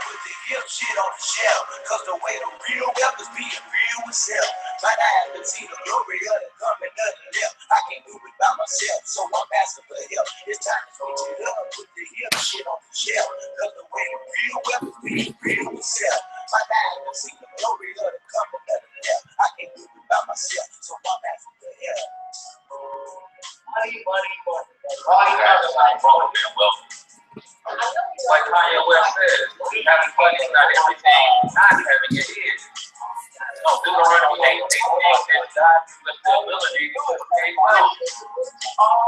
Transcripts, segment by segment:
put the hip shit on the shelf. Cause the way the real wealth is being real with self. But I haven't seen the glory of it coming nothing left. I can't do it by myself, so I'm asking for help. It's time to switch it up, put the hip shit on the shelf. Cause the way the real wealth is being real with self. But I haven't seen the glory of it coming nothing left. I can't do it by myself, so I'm asking for help. Money. All you have is like wrong and wealth. Like Kanye West says, having money is not everything, not having it is. No, Deuteronomy 8:18 says God gives us the ability to create wealth.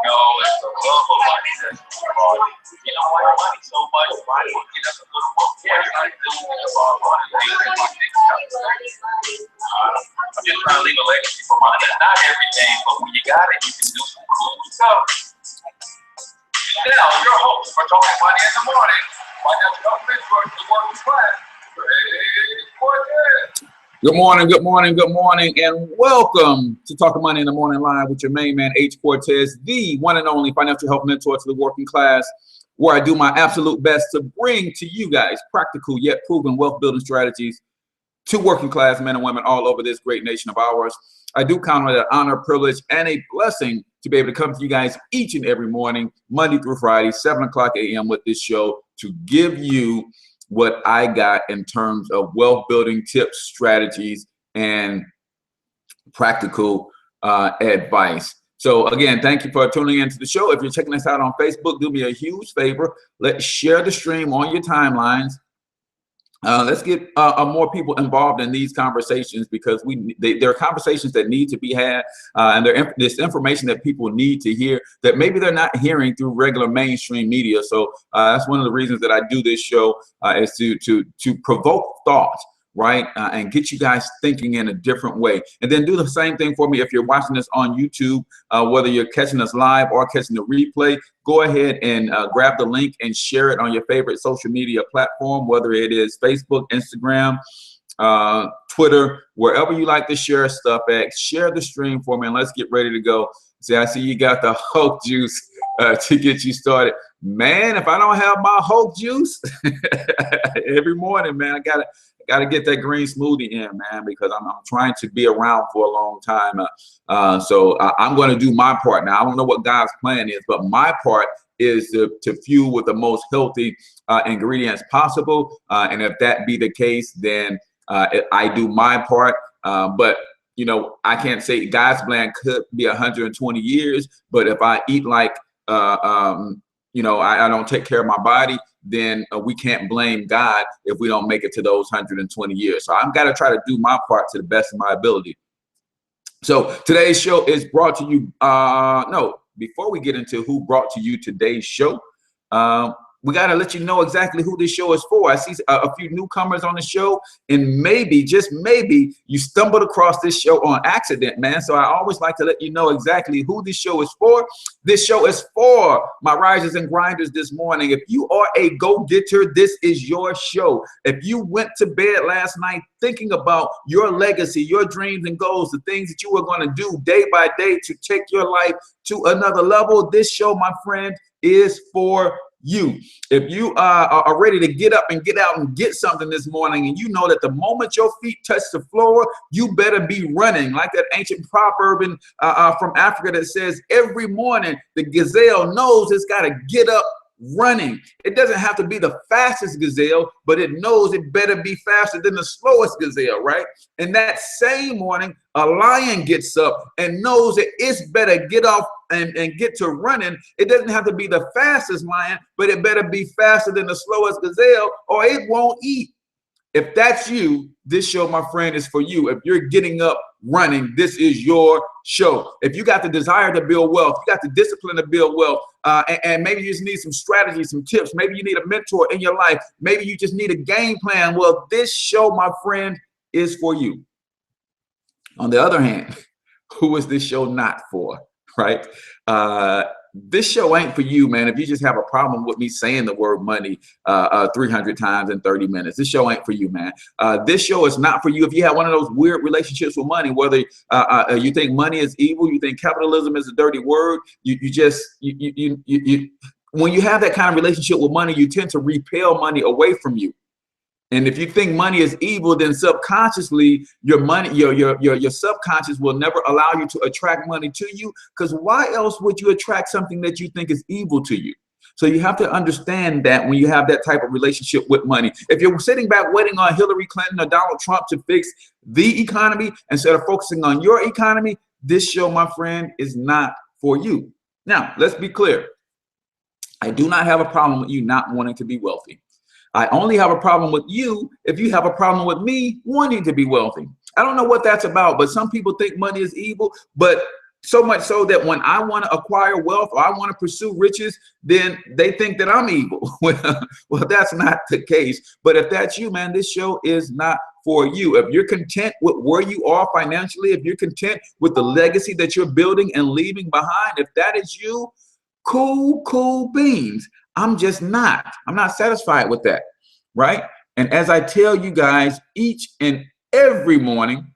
No, it's the love of money that's involved. You know why money so much? Why do you get us a little book? What it's not doing about one of the things that we think about. I'm just trying to leave a legacy for money. That's not everything, but when you got it, you can do some cool stuff. Now, your host for Talking Money in the Morning, financial mentor to the working class, Cortez. Good morning, and welcome to Talking Money in the Morning Live with your main man, H. Cortez, the one and only financial health mentor to the working class, where I do my absolute best to bring to you guys practical yet proven wealth building strategies to working class men and women all over this great nation of ours. I do count it an honor, privilege, and a blessing to be able to come to you guys each and every morning, Monday through Friday, 7 o'clock a.m. with this show to give you what I got in terms of wealth building tips, strategies, and practical advice. So again, thank you for tuning into the show. If you're checking us out on Facebook, do me a huge favor. Let's share the stream on your timelines. Let's get more people involved in these conversations, because there are conversations that need to be had, and there's information that people need to hear that maybe they're not hearing through regular mainstream media. So that's one of the reasons that I do this show, is to provoke thought, right, and get you guys thinking in a different way. And then do the same thing for me if you're watching this on YouTube, whether you're catching us live or catching the replay. Go ahead and grab the link and share it on your favorite social media platform, whether it is Facebook, Instagram, Twitter, wherever you like to share stuff at. Share the stream for me, and let's get ready to go. See, I see you got the Hulk juice to get you started. Man, if I don't have my Hulk juice every morning, man, I gotta get that green smoothie in, man, because I'm trying to be around for a long time. So I'm going to do my part. Now, I don't know what God's plan is, but my part is to fuel with the most healthy ingredients possible. And if that be the case, then I do my part. But you know, I can't say God's plan could be 120 years, but if I eat like, you know, I don't take care of my body, then we can't blame God if we don't make it to those 120 years. So I've got to try to do my part to the best of my ability. So today's show is brought to you. Before we get into who brought to you today's show, we got to let you know exactly who this show is for. I see a few newcomers on the show, and maybe, just maybe, you stumbled across this show on accident, man. So I always like to let you know exactly who this show is for. This show is for my risers and grinders this morning. If you are a go-getter, this is your show. If you went to bed last night thinking about your legacy, your dreams and goals, the things that you were going to do day by day to take your life to another level, this show, my friend, is for you. If you are ready to get up and get out and get something this morning, and you know that the moment your feet touch the floor, you better be running, like that ancient proverb from Africa that says every morning the gazelle knows it's got to get up running. It doesn't have to be the fastest gazelle, but it knows it better be faster than the slowest gazelle, right? And that same morning, a lion gets up and knows that it's better get off and get to running. It doesn't have to be the fastest lion, but it better be faster than the slowest gazelle, or it won't eat. If that's you, this show, my friend, is for you. If you're getting up running, this is your show. If you got the desire to build wealth, you got the discipline to build wealth, and maybe you just need some strategies, some tips. Maybe you need a mentor in your life. Maybe you just need a game plan. Well, this show, my friend, is for you. On the other hand, who is this show not for, right? This show ain't for you, man. If you just have a problem with me saying the word money 300 times in 30 minutes, this show ain't for you, man. This show is not for you if you have one of those weird relationships with money, whether you think money is evil, you think capitalism is a dirty word, when you have that kind of relationship with money, you tend to repel money away from you. And if you think money is evil, then subconsciously your money, your subconscious will never allow you to attract money to you, because why else would you attract something that you think is evil to you? So you have to understand that when you have that type of relationship with money. If you're sitting back waiting on Hillary Clinton or Donald Trump to fix the economy instead of focusing on your economy, this show, my friend, is not for you. Now, let's be clear. I do not have a problem with you not wanting to be wealthy. I only have a problem with you if you have a problem with me wanting to be wealthy. I don't know what that's about, but some people think money is evil, but so much so that when I want to acquire wealth or I want to pursue riches, then they think that I'm evil. Well, that's not the case. But if that's you, man, this show is not for you. If you're content with where you are financially, if you're content with the legacy that you're building and leaving behind, if that is you, cool beans. I'm just not. I'm not satisfied with that, right? And as I tell you guys each and every morning,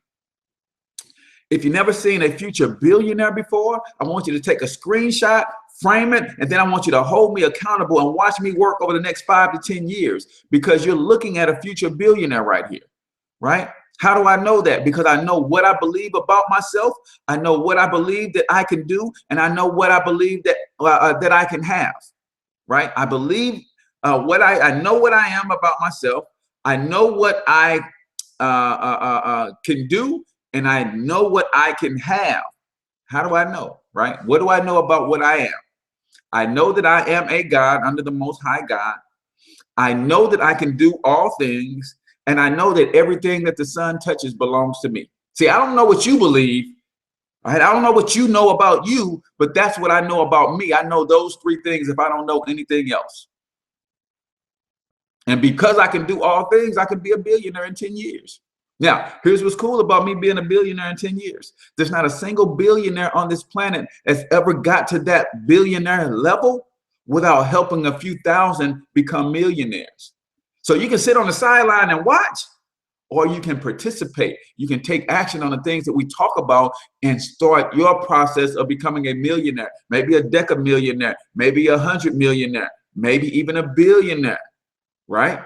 if you've never seen a future billionaire before, I want you to take a screenshot, frame it, and then I want you to hold me accountable and watch me work over the next 5 to 10 years, because you're looking at a future billionaire right here, right? How do I know that? Because I know what I believe about myself. I know what I believe that I can do, and I know what I believe that that I can have, right? I believe I know what I am about myself. I know what I can do, and I know what I can have. How do I know, right? What do I know about what I am? I know that I am a God under the Most High God. I know that I can do all things, and I know that everything that the sun touches belongs to me. See, I don't know what you believe, right? I don't know what you know about you, but that's what I know about me. I know those 3 things if I don't know anything else. And because I can do all things, I can be a billionaire in 10 years. Now, here's what's cool about me being a billionaire in 10 years. There's not a single billionaire on this planet that's ever got to that billionaire level without helping a few thousand become millionaires. So you can sit on the sideline and watch, or you can participate. You can take action on the things that we talk about and start your process of becoming a millionaire, maybe a decamillionaire, maybe 100 millionaire, maybe even a billionaire, right?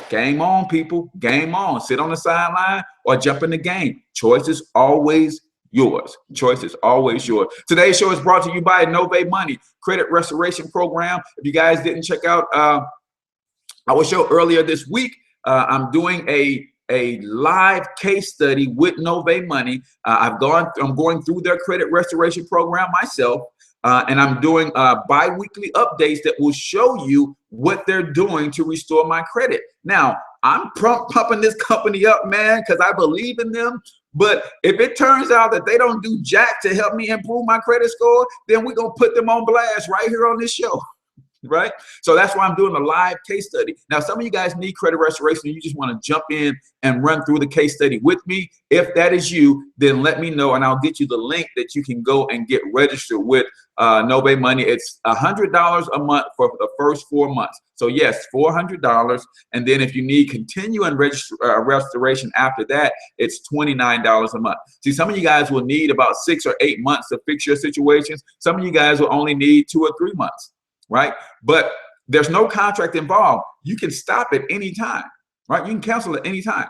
Game on, people. Game on. Sit on the sideline or jump in the game. Choice is always yours. Choice is always yours. Today's show is brought to you by Nove Money Credit Restoration Program. If you guys didn't check out our show earlier this week, I'm doing a live case study with Nove Money. I'm going through their credit restoration program myself. And I'm doing bi-weekly updates that will show you what they're doing to restore my credit. Now, I'm pumping this company up, man, because I believe in them. But if it turns out that they don't do jack to help me improve my credit score, then we're going to put them on blast right here on this show. Right? So that's why I'm doing a live case study. Now, some of you guys need credit restoration and you just want to jump in and run through the case study with me. If that is you, then let me know and I'll get you the link that you can go and get registered with Nove Money. It's $100 a month for the first 4 months. So yes, $400. And then if you need continuing restoration after that, it's $29 a month. See, some of you guys will need about 6 or 8 months to fix your situations. Some of you guys will only need 2 or 3 months. Right? But there's no contract involved. You can stop at any time, right? You can cancel at any time.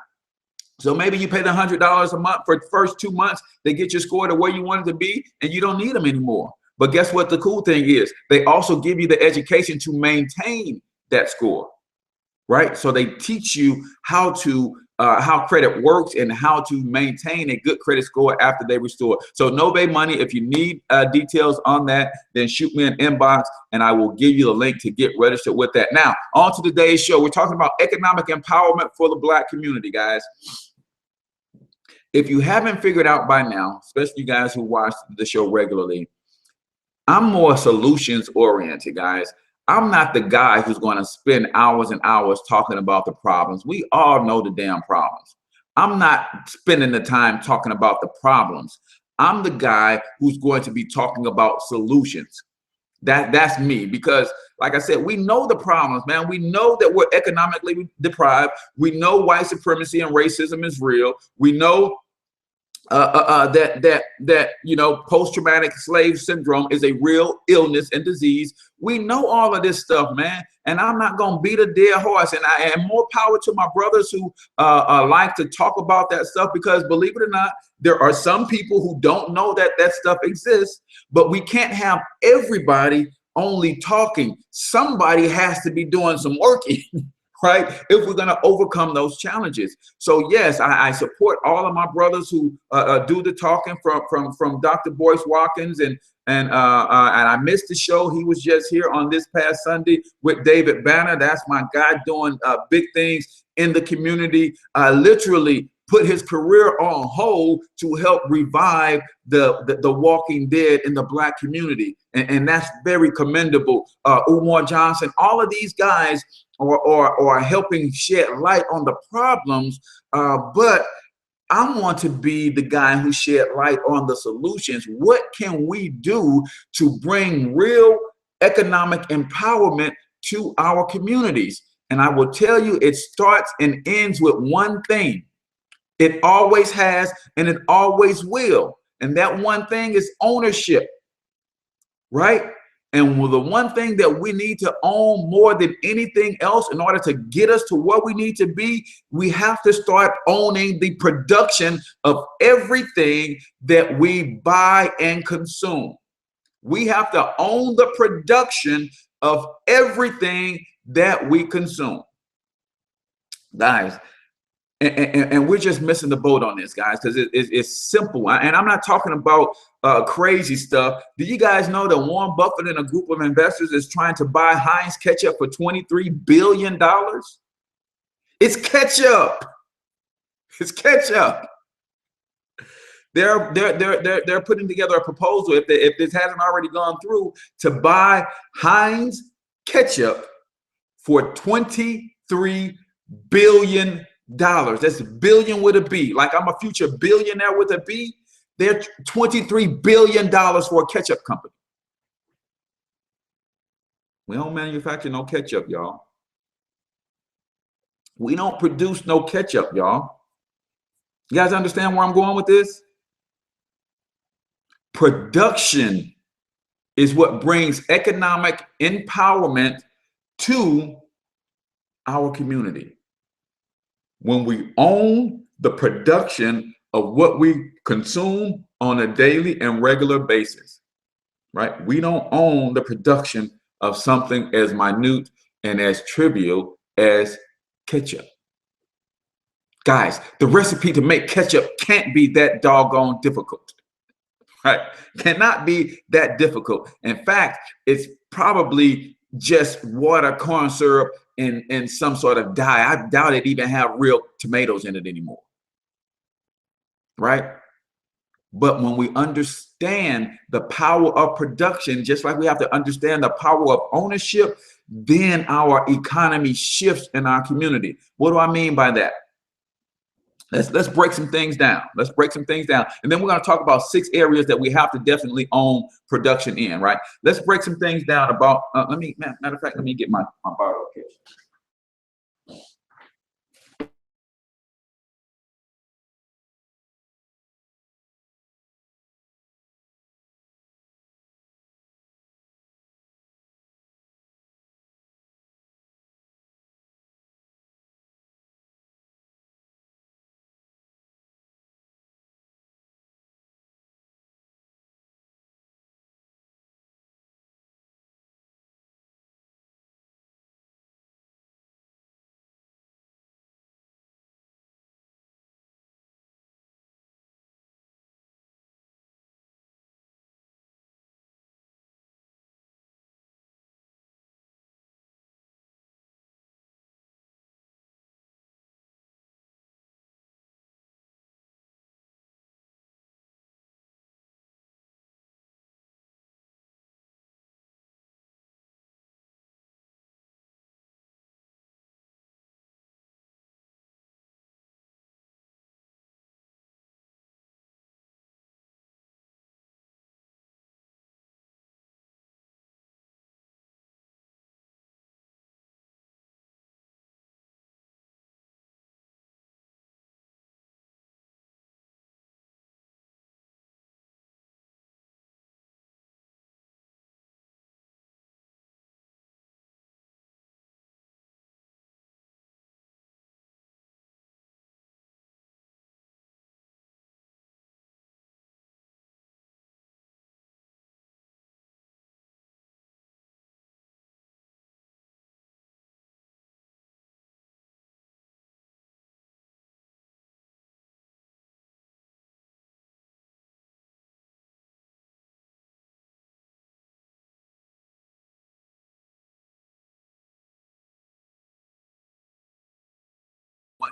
So maybe you pay the $100 a month for the first 2 months. They get your score to where you want it to be and you don't need them anymore. But guess what the cool thing is? They also give you the education to maintain that score, right? So they teach you how credit works and how to maintain a good credit score after they restore. So Nove Money, if you need details on that, then shoot me an inbox and I will give you the link to get registered with that. Now, on to today's show. We're talking about economic empowerment for the Black community, guys. If you haven't figured out by now, especially you guys who watch the show regularly, I'm more solutions oriented, guys. I'm not the guy who's going to spend hours and hours talking about the problems. We all know the damn problems. I'm not spending the time talking about the problems. I'm the guy who's going to be talking about solutions. That's me, because like I said, we know the problems, man. We know that we're economically deprived. We know white supremacy and racism is real. We know that you know, post-traumatic slave syndrome is a real illness and disease. We know all of this stuff, man, and I'm not gonna beat a dead horse. And I am more power to my brothers who like to talk about that stuff, because believe it or not, there are some people who don't know that that stuff exists. But we can't have everybody only talking. Somebody has to be doing some working. Right? If we're going to overcome those challenges. So yes, I support all of my brothers who do the talking, from Dr. Boyce Watkins, and I missed the show. He was just here on this past Sunday with David Banner. That's my guy doing big things in the community. Literally put his career on hold to help revive the Walking Dead in the Black community, and that's very commendable. Umar Johnson, all of these guys or helping shed light on the problems, but I want to be the guy who shed light on the solutions. What can we do to bring real economic empowerment to our communities? And I will tell you, it starts and ends with one thing. It always has, and it always will. And that one thing is ownership, right? And the one thing that we need to own more than anything else in order to get us to where we need to be, we have to start owning the production of everything that we buy and consume. We have to own the production of everything that we consume. Guys, and we're just missing the boat on this, guys, because it's simple. And I'm not talking about crazy stuff. Do you guys know that Warren Buffett and a group of investors is trying to buy Heinz ketchup for $23 billion? It's ketchup. It's ketchup. They're putting together a proposal, if this hasn't already gone through, to buy Heinz ketchup for $23 billion. That's billion with a B. Like I'm a future billionaire with a B. They're $23 billion for a ketchup company. We don't manufacture no ketchup, y'all. We don't produce no ketchup, y'all. You guys understand where I'm going with this? Production is what brings economic empowerment to our community. When we own the production of what we consume on a daily and regular basis, right? We don't own the production of something as minute and as trivial as ketchup. Guys, the recipe to make ketchup can't be that doggone difficult, right? Cannot be that difficult. In fact, it's probably just water, corn syrup, and some sort of dye. I doubt it even have real tomatoes in it anymore, right? But when we understand the power of production, just like we have to understand the power of ownership, then our economy shifts in our community. What do I mean by that? Let's break some things down. Let's break some things down. And then we're going to talk about 6 areas that we have to definitely own production in, right? Let's break some things down about, matter of fact, let me get my bottle. Okay.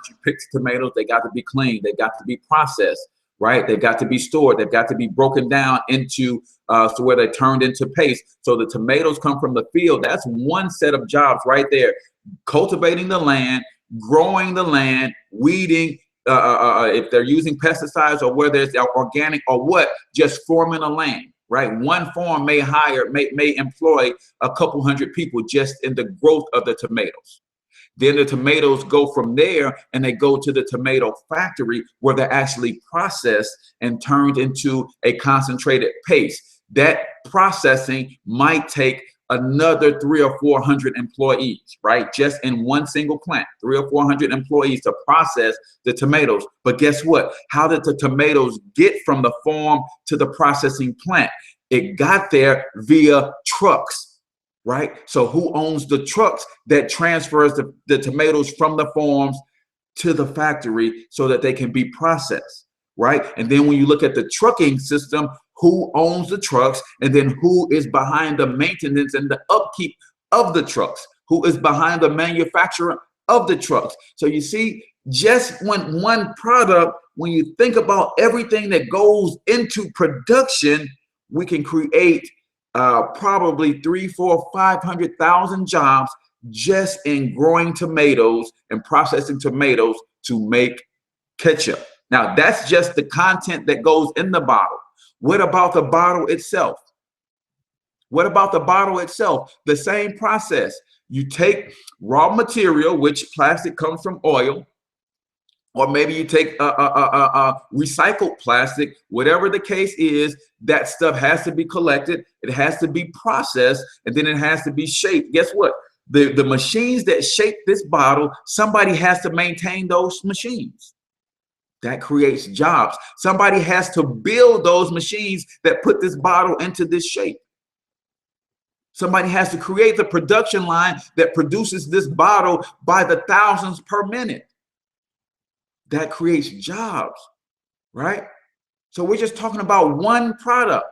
that you pick the tomatoes, they got to be cleaned, they got to be processed, right? They've got to be stored, they've got to be broken down into so where they're turned into paste. So the tomatoes come from the field. That's one set of jobs right there. Cultivating the land, growing the land, weeding, if they're using pesticides or whether it's organic or what, just forming a land, right? One farm may employ a couple hundred people just in the growth of the tomatoes. Then the tomatoes go from there and they go to the tomato factory where they're actually processed and turned into a concentrated paste. That processing might take another 300 or 400 employees, right? Just in one single plant, 300 or 400 employees to process the tomatoes. But guess what? How did the tomatoes get from the farm to the processing plant? It got there via trucks, right? So who owns the trucks that transfers the tomatoes from the farms to the factory so that they can be processed, right? And then when you look at the trucking system, who owns the trucks, and then who is behind the maintenance and the upkeep of the trucks, who is behind the manufacturer of the trucks. So you see, just when one product, when you think about everything that goes into production, we can create probably 300, 400, 500,000 jobs just in growing tomatoes and processing tomatoes to make ketchup. Now that's just the content that goes in the bottle. What about the bottle itself? What about the bottle itself? The same process. You take raw material, which plastic comes from oil, or maybe you take recycled plastic, whatever the case is, that stuff has to be collected, it has to be processed, and then it has to be shaped. Guess what? The machines that shape this bottle, somebody has to maintain those machines. That creates jobs. Somebody has to build those machines that put this bottle into this shape. Somebody has to create the production line that produces this bottle by the thousands per minute. That creates jobs, right? So we're just talking about one product.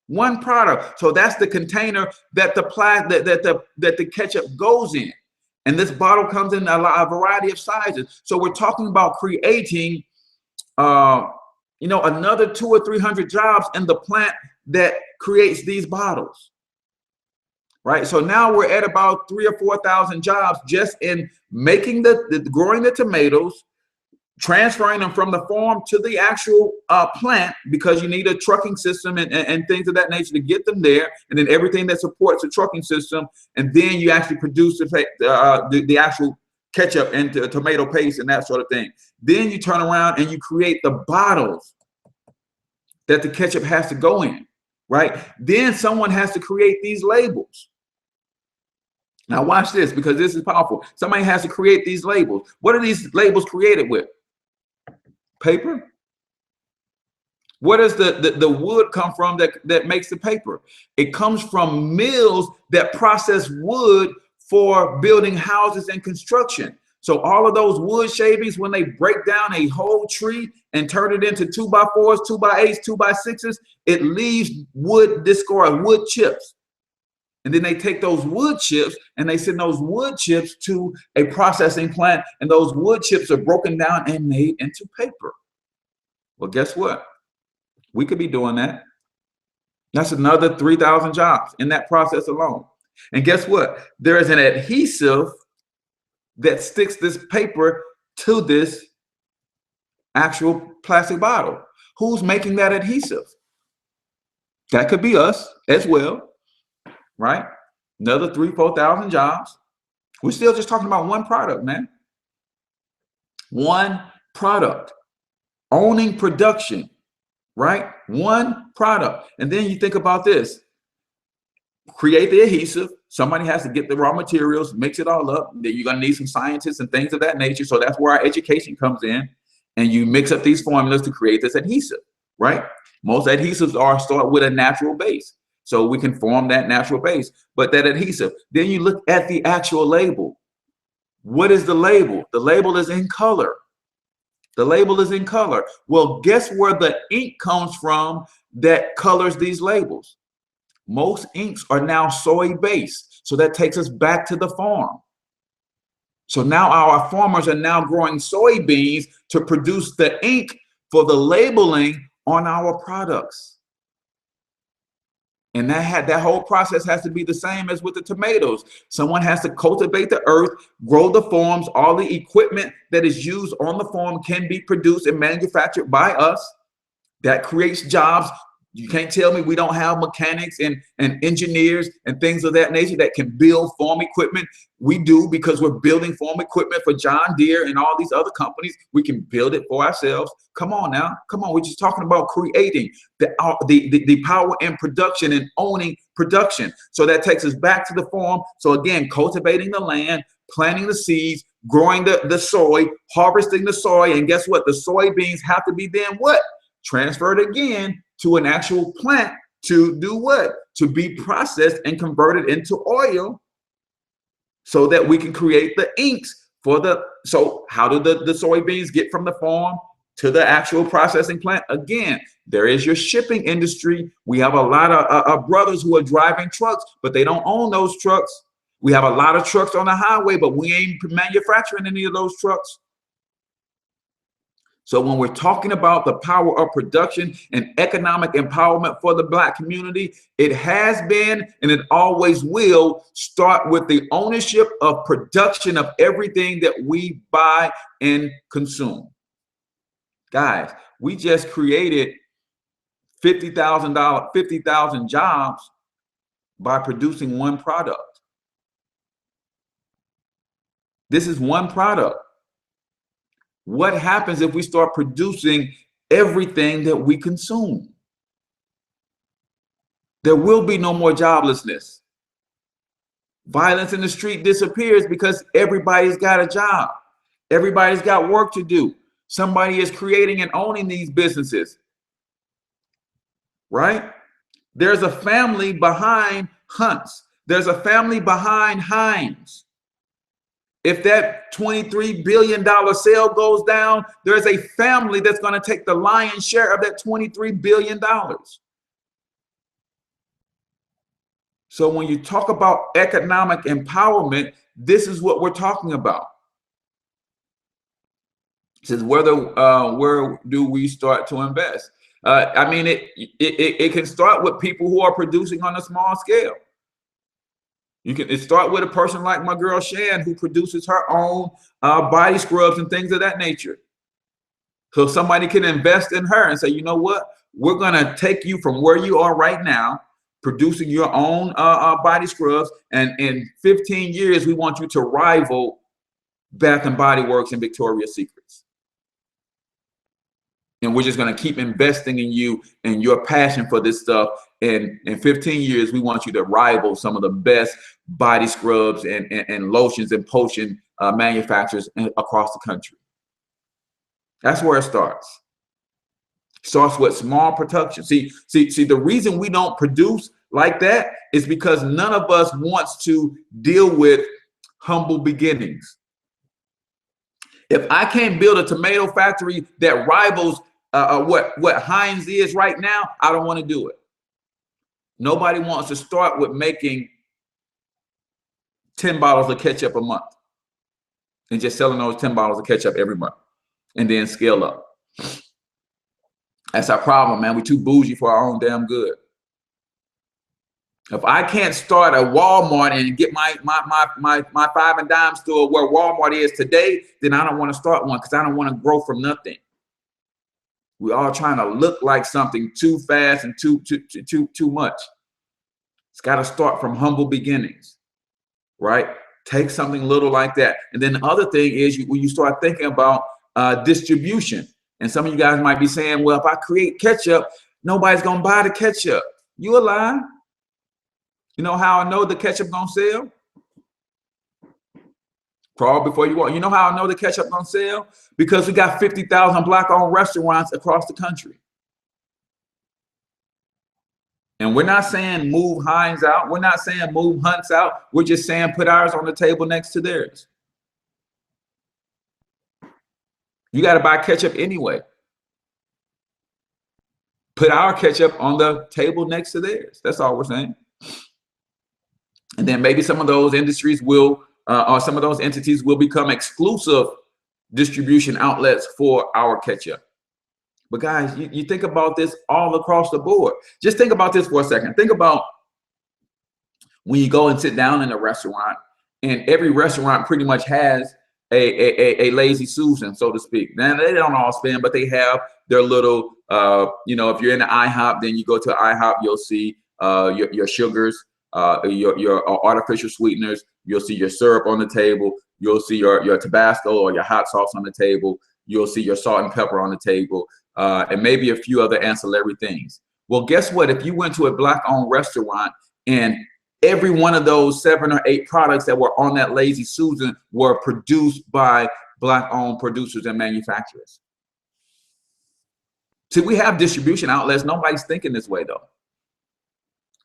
One product. So that's the container that the ketchup goes in. And this bottle comes in a variety of sizes. So we're talking about creating another 200 or 300 jobs in the plant that creates these bottles, right? So now we're at about 3,000 or 4,000 jobs just in making growing the tomatoes, transferring them from the farm to the actual plant, because you need a trucking system and things of that nature to get them there, and then everything that supports the trucking system, and then you actually produce the actual ketchup and tomato paste and that sort of thing. Then you turn around and you create the bottles that the ketchup has to go in, right? Then someone has to create these labels. Now watch this, because this is powerful. Somebody has to create these labels. What are these labels created with? Paper. Where does the wood come from that makes the paper? It comes from mills that process wood for building houses and construction. So all of those wood shavings, when they break down a whole tree and turn it into 2x4s, 2x8s, 2x6s, it leaves wood discard, wood chips. And then they take those wood chips and they send those wood chips to a processing plant, and those wood chips are broken down and made into paper. Well, guess what? We could be doing that. That's another 3,000 jobs in that process alone. And guess what? There is an adhesive that sticks this paper to this actual plastic bottle. Who's making that adhesive? That could be us as well, right? Another 3,000, 4,000 jobs. We're still just talking about one product, man. One product. Owning production, right? One product. And then you think about this. Create the adhesive. Somebody has to get the raw materials, mix it all up. Then you're going to need some scientists and things of that nature. So that's where our education comes in. And you mix up these formulas to create this adhesive, right? Most adhesives start with a natural base. So we can form that natural base. But that adhesive, then you look at the actual label. What is the label? The label is in color. The label is in color. Well, guess where the ink comes from that colors these labels? Most inks are now soy based. So that takes us back to the farm. So now our farmers are now growing soybeans to produce the ink for the labeling on our products. And that whole process has to be the same as with the tomatoes. Someone has to cultivate the earth, grow the farms. All the equipment that is used on the farm can be produced and manufactured by us. That creates jobs. You can't tell me we don't have mechanics and engineers and things of that nature that can build farm equipment. We do, because we're building farm equipment for John Deere and all these other companies. We can build it for ourselves. Come on now. Come on. We're just talking about creating the power in production and owning production. So that takes us back to the farm. So again, cultivating the land, planting the seeds, growing the soy, harvesting the soy. And guess what? The soybeans have to be then what? Transferred again to an actual plant to do what? To be processed and converted into oil so that we can create the inks for the, so how do the soybeans get from the farm to the actual processing plant? Again, there is your shipping industry. We have a lot of brothers who are driving trucks, but they don't own those trucks. We have a lot of trucks on the highway, but we ain't manufacturing any of those trucks. So when we're talking about the power of production and economic empowerment for the Black community, it has been and it always will start with the ownership of production of everything that we buy and consume. Guys, we just created 50,000 jobs by producing one product. This is one product. What happens if we start producing everything that we consume? There will be no more joblessness. Violence in the street disappears because everybody's got a job. Everybody's got work to do. Somebody is creating and owning these businesses, right? There's a family behind Hunts. There's a family behind Heinz. If that $23 billion sale goes down, there's a family that's going to take the lion's share of that $23 billion. So when you talk about economic empowerment, this is what we're talking about. It says, where do we start to invest? I mean, it can start with people who are producing on a small scale. It start with a person like my girl Shan, who produces her own body scrubs and things of that nature. So somebody can invest in her and say, you know what? We're going to take you from where you are right now, producing your own body scrubs. And in 15 years, we want you to rival Bath and Body Works and Victoria's Secrets. And we're just going to keep investing in you and your passion for this stuff. And in 15 years, we want you to rival some of the best body scrubs and lotions and potion manufacturers across the country. That's where it starts. Starts with small production. See, the reason we don't produce like that is because none of us wants to deal with humble beginnings. If I can't build a tomato factory that rivals what Heinz is right now, I don't want to do it. Nobody wants to start with making 10 bottles of ketchup a month and just selling those 10 bottles of ketchup every month and then scale up. That's our problem, man. We're too bougie for our own damn good. If I can't start a Walmart and get my 5 and dime store where Walmart is today, then I don't want to start one because I don't want to grow from nothing. We're all trying to look like something too fast and too much. It's got to start from humble beginnings, right? Take something little like that. And then the other thing is when you start thinking about distribution. And some of you guys might be saying, well, if I create ketchup, nobody's going to buy the ketchup. You a lie. You know how I know the ketchup going to sell? Crawl before you walk. You know how I know the ketchup going to sell? Because we got 50,000 Black-owned restaurants across the country. And we're not saying move Heinz out. We're not saying move Hunts out. We're just saying put ours on the table next to theirs. You got to buy ketchup anyway. Put our ketchup on the table next to theirs. That's all we're saying. And then maybe some of those industries will or some of those entities will become exclusive distribution outlets for our ketchup. But guys, you think about this all across the board. Just think about this for a second. Think about when you go and sit down in a restaurant, and every restaurant pretty much has a lazy Susan, so to speak. Now, they don't all spend, but they have their little, if you're in the IHOP, then you go to IHOP, you'll see your sugars, your artificial sweeteners. You'll see your syrup on the table. You'll see your Tabasco or your hot sauce on the table. You'll see your salt and pepper on the table, and maybe a few other ancillary things. Well, guess what? If you went to a Black-owned restaurant and every one of those 7 or 8 products that were on that lazy Susan were produced by Black-owned producers and manufacturers. See, we have distribution outlets. Nobody's thinking this way, though.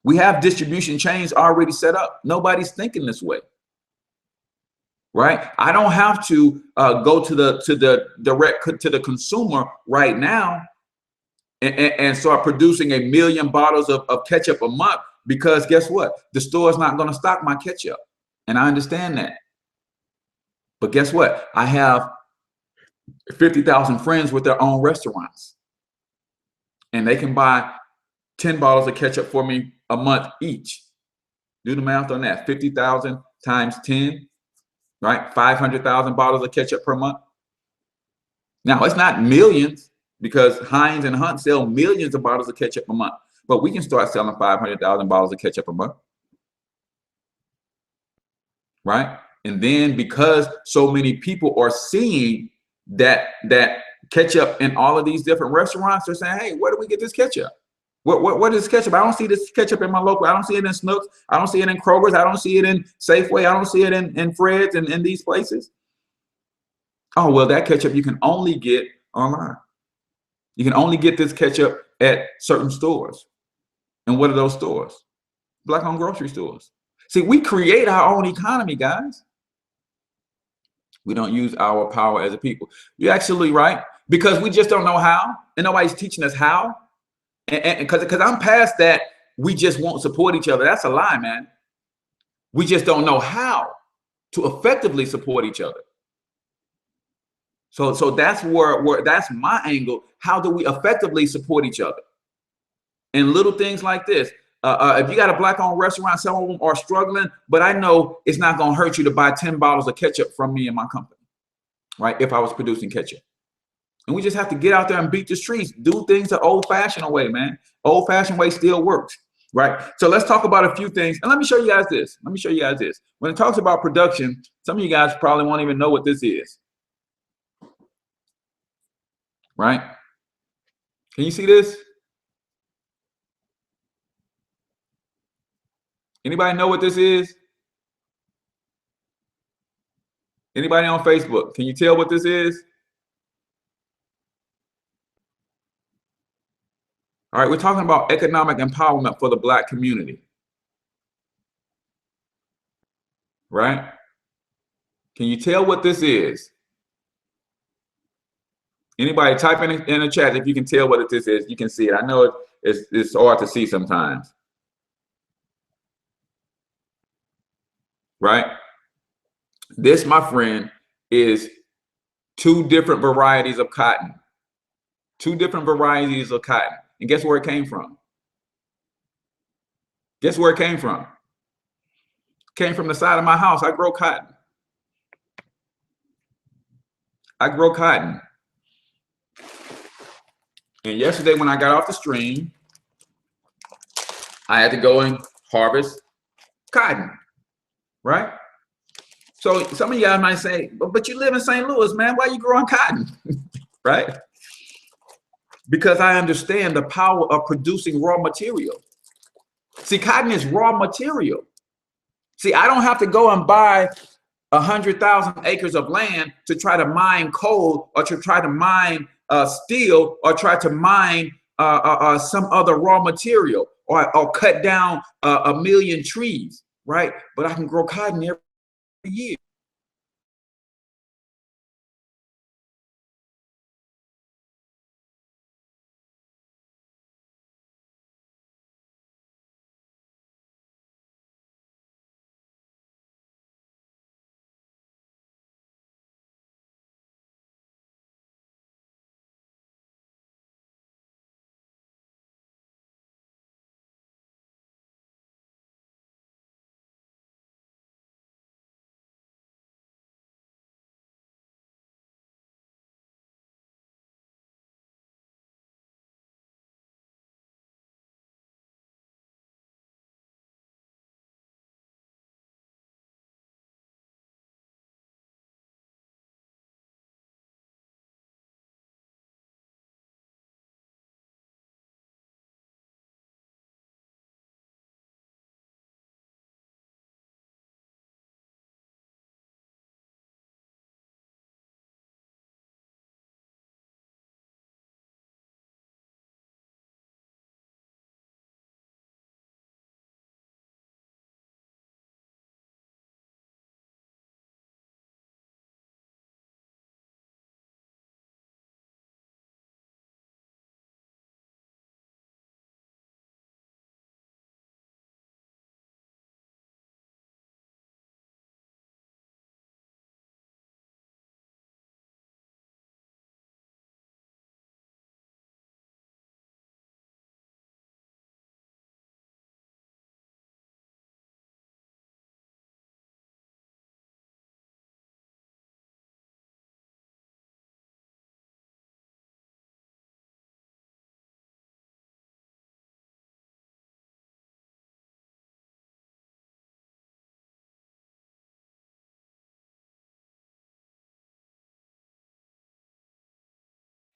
We have distribution chains already set up. Nobody's thinking this way, right? I don't have to go to the direct to the consumer right now and start producing 1 million bottles of ketchup a month, because guess what? The store's not going to stock my ketchup, and I understand that. But guess what? I have 50,000 friends with their own restaurants, and they can buy 10 bottles of ketchup for me a month each. Do the math on that. 50,000 times 10, right? 500,000 bottles of ketchup per month. Now, it's not millions, because Heinz and Hunt sell millions of bottles of ketchup a month. But we can start selling 500,000 bottles of ketchup a month, right? And then because so many people are seeing that ketchup in all of these different restaurants, they're saying, hey, where do we get this ketchup? What is ketchup? I don't see this ketchup in my local. I don't see it in Snooks. I don't see it in Kroger's. I don't see it in Safeway. I don't see it in Fred's and in these places. Oh, well, that ketchup you can only get online. You can only get this ketchup at certain stores. And what are those stores? Black-owned grocery stores. See, we create our own economy, guys. We don't use our power as a people. You're absolutely right, because we just don't know how, and nobody's teaching us how. And because I'm past that, we just won't support each other. That's a lie, man. We just don't know how to effectively support each other. So that's where that's my angle. How do we effectively support each other? And little things like this. If you got a Black-owned restaurant, some of them are struggling, but I know it's not going to hurt you to buy 10 bottles of ketchup from me and my company, right? If I was producing ketchup. And we just have to get out there and beat the streets, do things the old-fashioned way, man. Old-fashioned way still works, right? So let's talk about a few things. And let me show you guys this. When it talks about production, some of you guys probably won't even know what this is, right? Can you see this? Anybody know what this is? Anybody on Facebook? Can you tell what this is? All right, we're talking about economic empowerment for the Black community, right? Can you tell what this is? Anybody type in the chat if you can tell what this is. You can see it. I know it's hard to see sometimes, right? This, my friend, is 2 different varieties of cotton. 2 different varieties of cotton. And guess where it came from? Guess where it came from? It came from the side of my house. I grow cotton. And yesterday when I got off the stream, I had to go and harvest cotton, right? So some of you guys might say, but you live in St. Louis, man. Why are you growing cotton? Right? Because I understand the power of producing raw material. See, cotton is raw material. See, I don't have to go and buy 100,000 acres of land to try to mine coal or to try to mine steel or try to mine some other raw material or cut down 1 million trees, right? But I can grow cotton every year.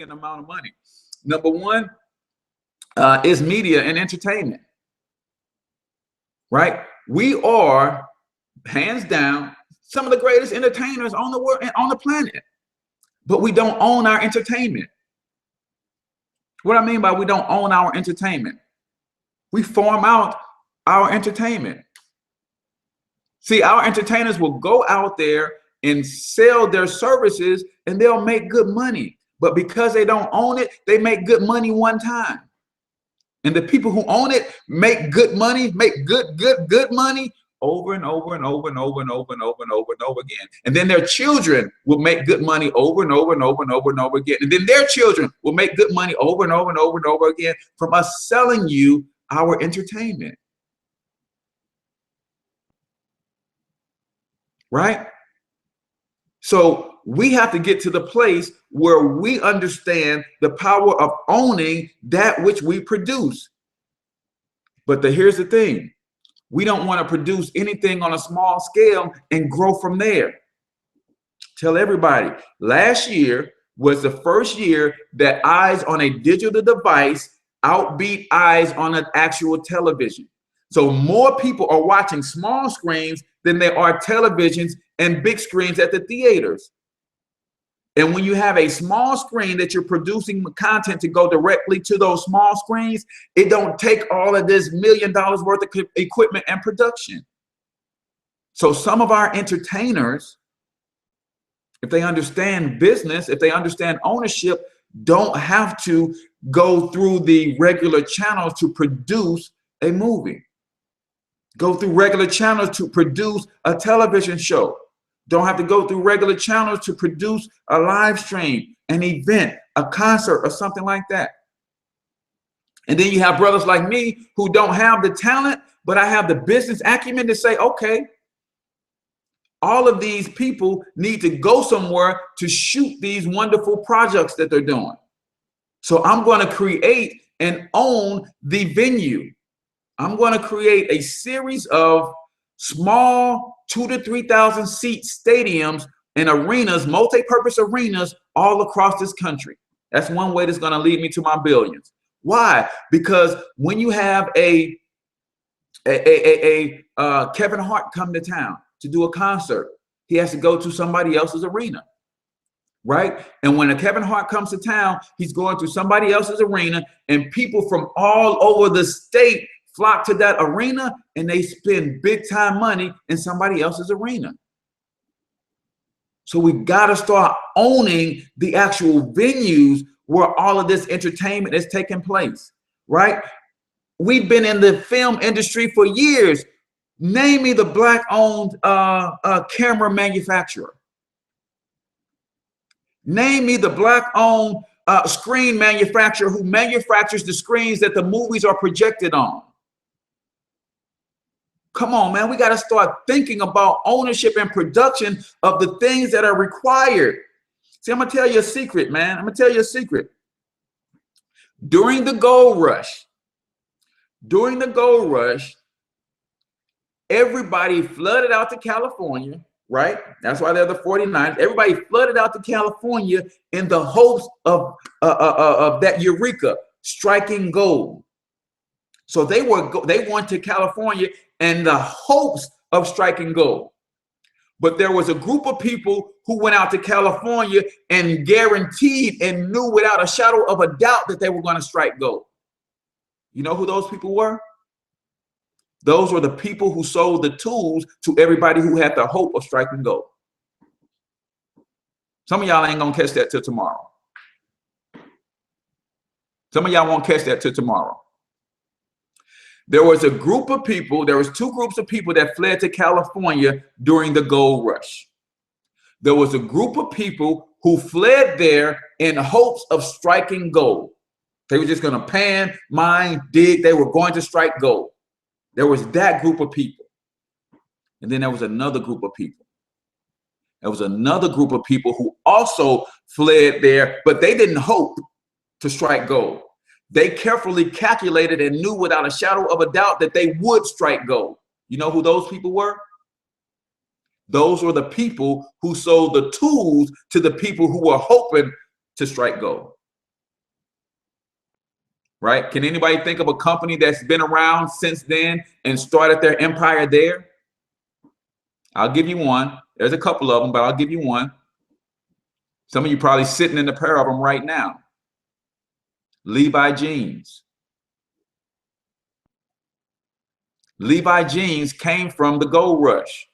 amount of money. Number one is media and entertainment, right? We are hands down some of the greatest entertainers on the world, on the planet, but we don't own our entertainment. What I mean by we don't own our entertainment, we farm out our entertainment. See, our entertainers will go out there and sell their services and they'll make good money. But because they don't own it, they make good money one time. And the people who own it make good money, make good money over and over and over and over and over and over and over and over again. And then their children will make good money over and over and over and over and over again. And then their children will make good money over and over and over and over again from us selling you our entertainment. Right? So we have to get to the place where we understand the power of owning that which we produce. But here's the thing. We don't want to produce anything on a small scale and grow from there. Tell everybody, last year was the first year that eyes on a digital device outbeat eyes on an actual television. So more people are watching small screens than there are televisions and big screens at the theaters. And when you have a small screen that you're producing content to go directly to those small screens, it don't take all of this $1 million worth of equipment and production. So some of our entertainers, if they understand business, if they understand ownership, don't have to go through the regular channels to produce a movie. Go through regular channels to produce a television show. Don't have to go through regular channels to produce a live stream, an event, a concert, or something like that. And then you have brothers like me who don't have the talent, but I have the business acumen to say, okay, all of these people need to go somewhere to shoot these wonderful projects that they're doing. So I'm going to create and own the venue. I'm going to create a series of small 2,000 to 3,000 seat stadiums and arenas, multi-purpose arenas all across this country. That's one way that's going to lead me to my billions. Why? Because when you have a Kevin Hart come to town to do a concert, he has to go to somebody else's arena, right? And when a Kevin Hart comes to town, he's going to somebody else's arena, and people from all over the state flock to that arena, and they spend big time money in somebody else's arena. So we got to start owning the actual venues where all of this entertainment is taking place, right? We've been in the film industry for years. Name me the black-owned camera manufacturer. Name me the black-owned screen manufacturer who manufactures the screens that the movies are projected on. Come on, man, we got to start thinking about ownership and production of the things that are required. See, I'm going to tell you a secret, man. I'm going to tell you a secret. During the gold rush, everybody flooded out to California, right? That's why they're the 49ers. Everybody flooded out to California in the hopes of that eureka, striking gold. So they went to California in the hopes of striking gold. But there was a group of people who went out to California and guaranteed and knew without a shadow of a doubt that they were going to strike gold. You know who those people were? Those were the people who sold the tools to everybody who had the hope of striking gold. Some of y'all ain't going to catch that till tomorrow. Some of y'all won't catch that till tomorrow. There was a group of people, there was two groups of people that fled to California during the gold rush. There was a group of people who fled there in hopes of striking gold. They were just going to pan, mine, dig. They were going to strike gold. There was that group of people. And then there was another group of people. There was another group of people who also fled there, but they didn't hope to strike gold. They carefully calculated and knew without a shadow of a doubt that they would strike gold. You know who those people were? Those were the people who sold the tools to the people who were hoping to strike gold. right? Can anybody think of a company that's been around since then and started their empire there? I'll give you one. There's a couple of them, but I'll give you one. Some of you probably sitting in a pair of them right now. Levi jeans. Levi jeans came from the gold rush.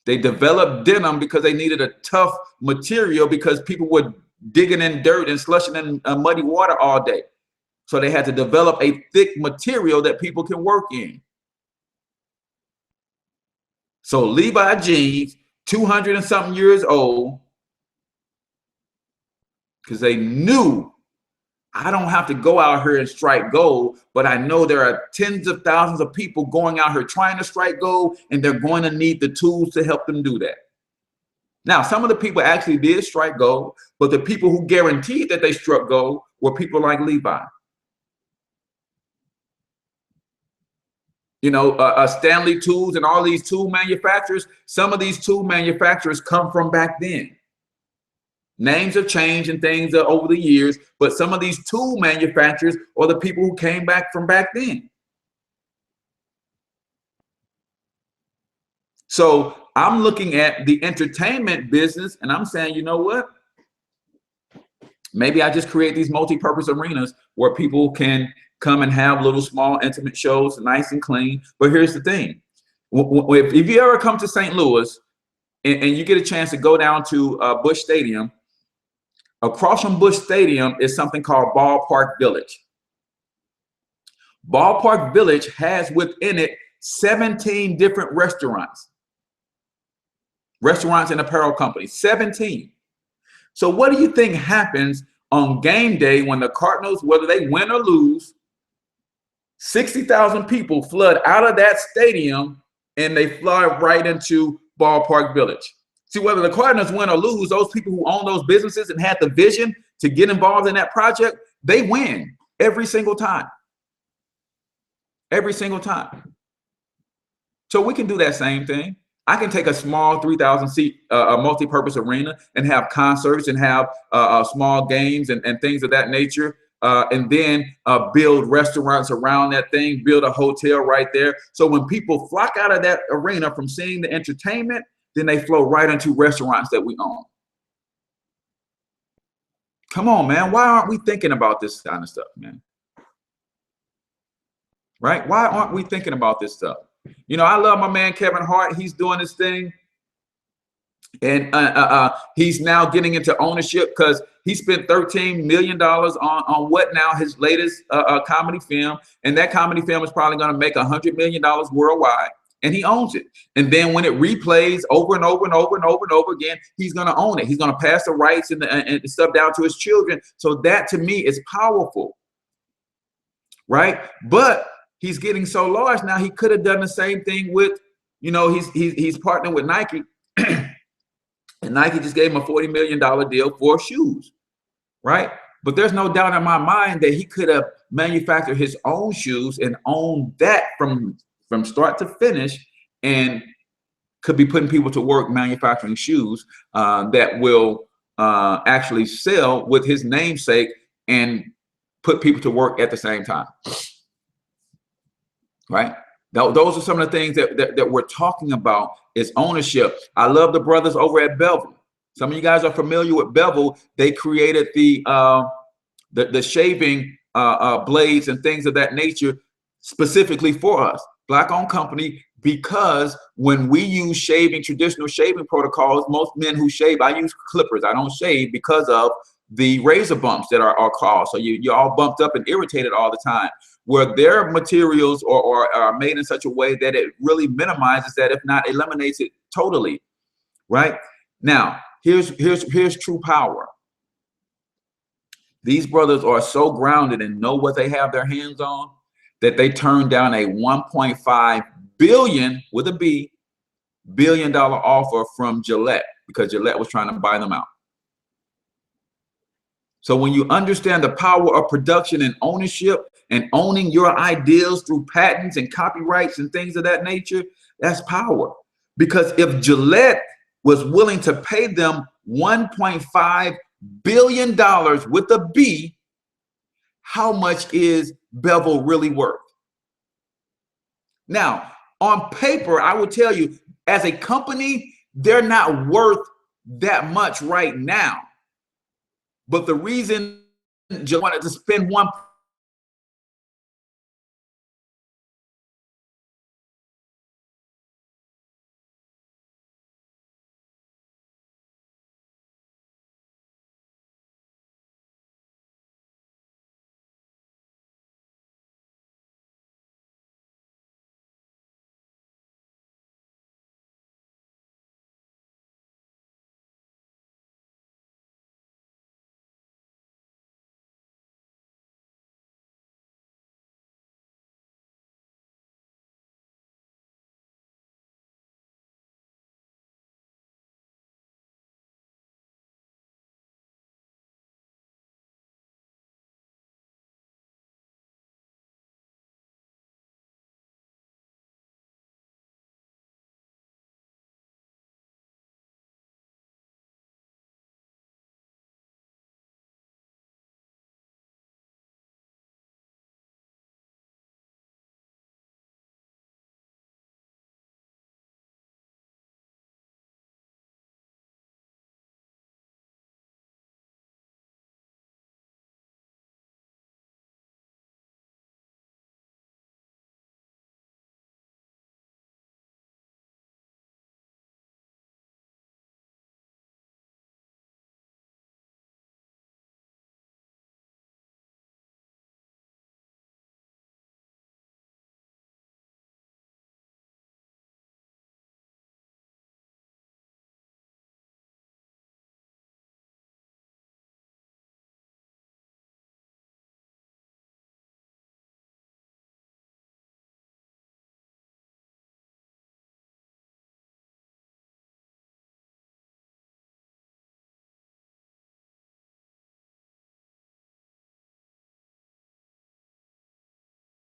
They developed denim because they needed a tough material because people were digging in dirt and slushing in muddy water all day. So they had to develop a thick material that people can work in. So Levi jeans, 200 and something years old, because they knew, I don't have to go out here and strike gold, but I know there are tens of thousands of people going out here trying to strike gold, and they're going to need the tools to help them do that. Now, some of the people actually did strike gold, but the people who guaranteed that they struck gold were people like Levi. You know, Stanley Tools and all these tool manufacturers, some of these tool manufacturers come from back then. Names have changed and things over the years, but some of these tool manufacturers are the people who came back from back then. So I'm looking at the entertainment business and I'm saying, you know what? Maybe I just create these multi-purpose arenas where people can come and have little small intimate shows, nice and clean. But here's the thing. If you ever come to St. Louis and you get a chance to go down to Busch Stadium, across from Busch Stadium is something called Ballpark Village. Ballpark Village has within it 17 different restaurants and apparel companies, 17. So what do you think happens on game day when the Cardinals, whether they win or lose, 60,000 people flood out of that stadium and they fly right into Ballpark Village? See, whether the Cardinals win or lose, those people who own those businesses and had the vision to get involved in that project, they win every single time. Every single time. So we can do that same thing. I can take a small 3,000 seat multi-purpose arena and have concerts and have small games and things of that nature. And then build restaurants around that thing, build a hotel right there. So when people flock out of that arena from seeing the entertainment, then they flow right into restaurants that we own. Come on, man. Why aren't we thinking about this kind of stuff, man? Right? Why aren't we thinking about this stuff? You know, I love my man, Kevin Hart. He's doing this thing. And he's now getting into ownership because he spent $13 million on what now, his latest comedy film. And that comedy film is probably going to make $100 million worldwide. And he owns it. And then when it replays over and over and over and over and over again, he's going to own it. He's going to pass the rights and stuff down to his children. So that to me is powerful. Right? But he's getting so large now, he could have done the same thing with, you know, he's partnering with Nike. And Nike just gave him a $40 million deal for shoes, right? But there's no doubt in my mind that he could have manufactured his own shoes and owned that from start to finish, and could be putting people to work manufacturing shoes that will actually sell with his namesake and put people to work at the same time, right? Those are some of the things that we're talking about is ownership. I love the brothers over at Bevel. Some of you guys are familiar with Bevel. They created the shaving blades and things of that nature specifically for us, Black-owned company, because when we use traditional shaving protocols, most men who shave, I use clippers. I don't shave because of the razor bumps that are caused. So you're all bumped up and irritated all the time. Where their materials are made in such a way that it really minimizes that, if not eliminates it totally, right? Now, here's true power. These brothers are so grounded and know what they have their hands on that they turned down a $1.5 billion with a B $billion offer from Gillette because Gillette was trying to buy them out. So when you understand the power of production and ownership and owning your ideas through patents and copyrights and things of that nature, that's power. Because if Gillette was willing to pay them $1.5 billion with a B, how much is Bevel really worth? Now, on paper, I will tell you, as a company, they're not worth that much right now. But the reason you wanted to spend one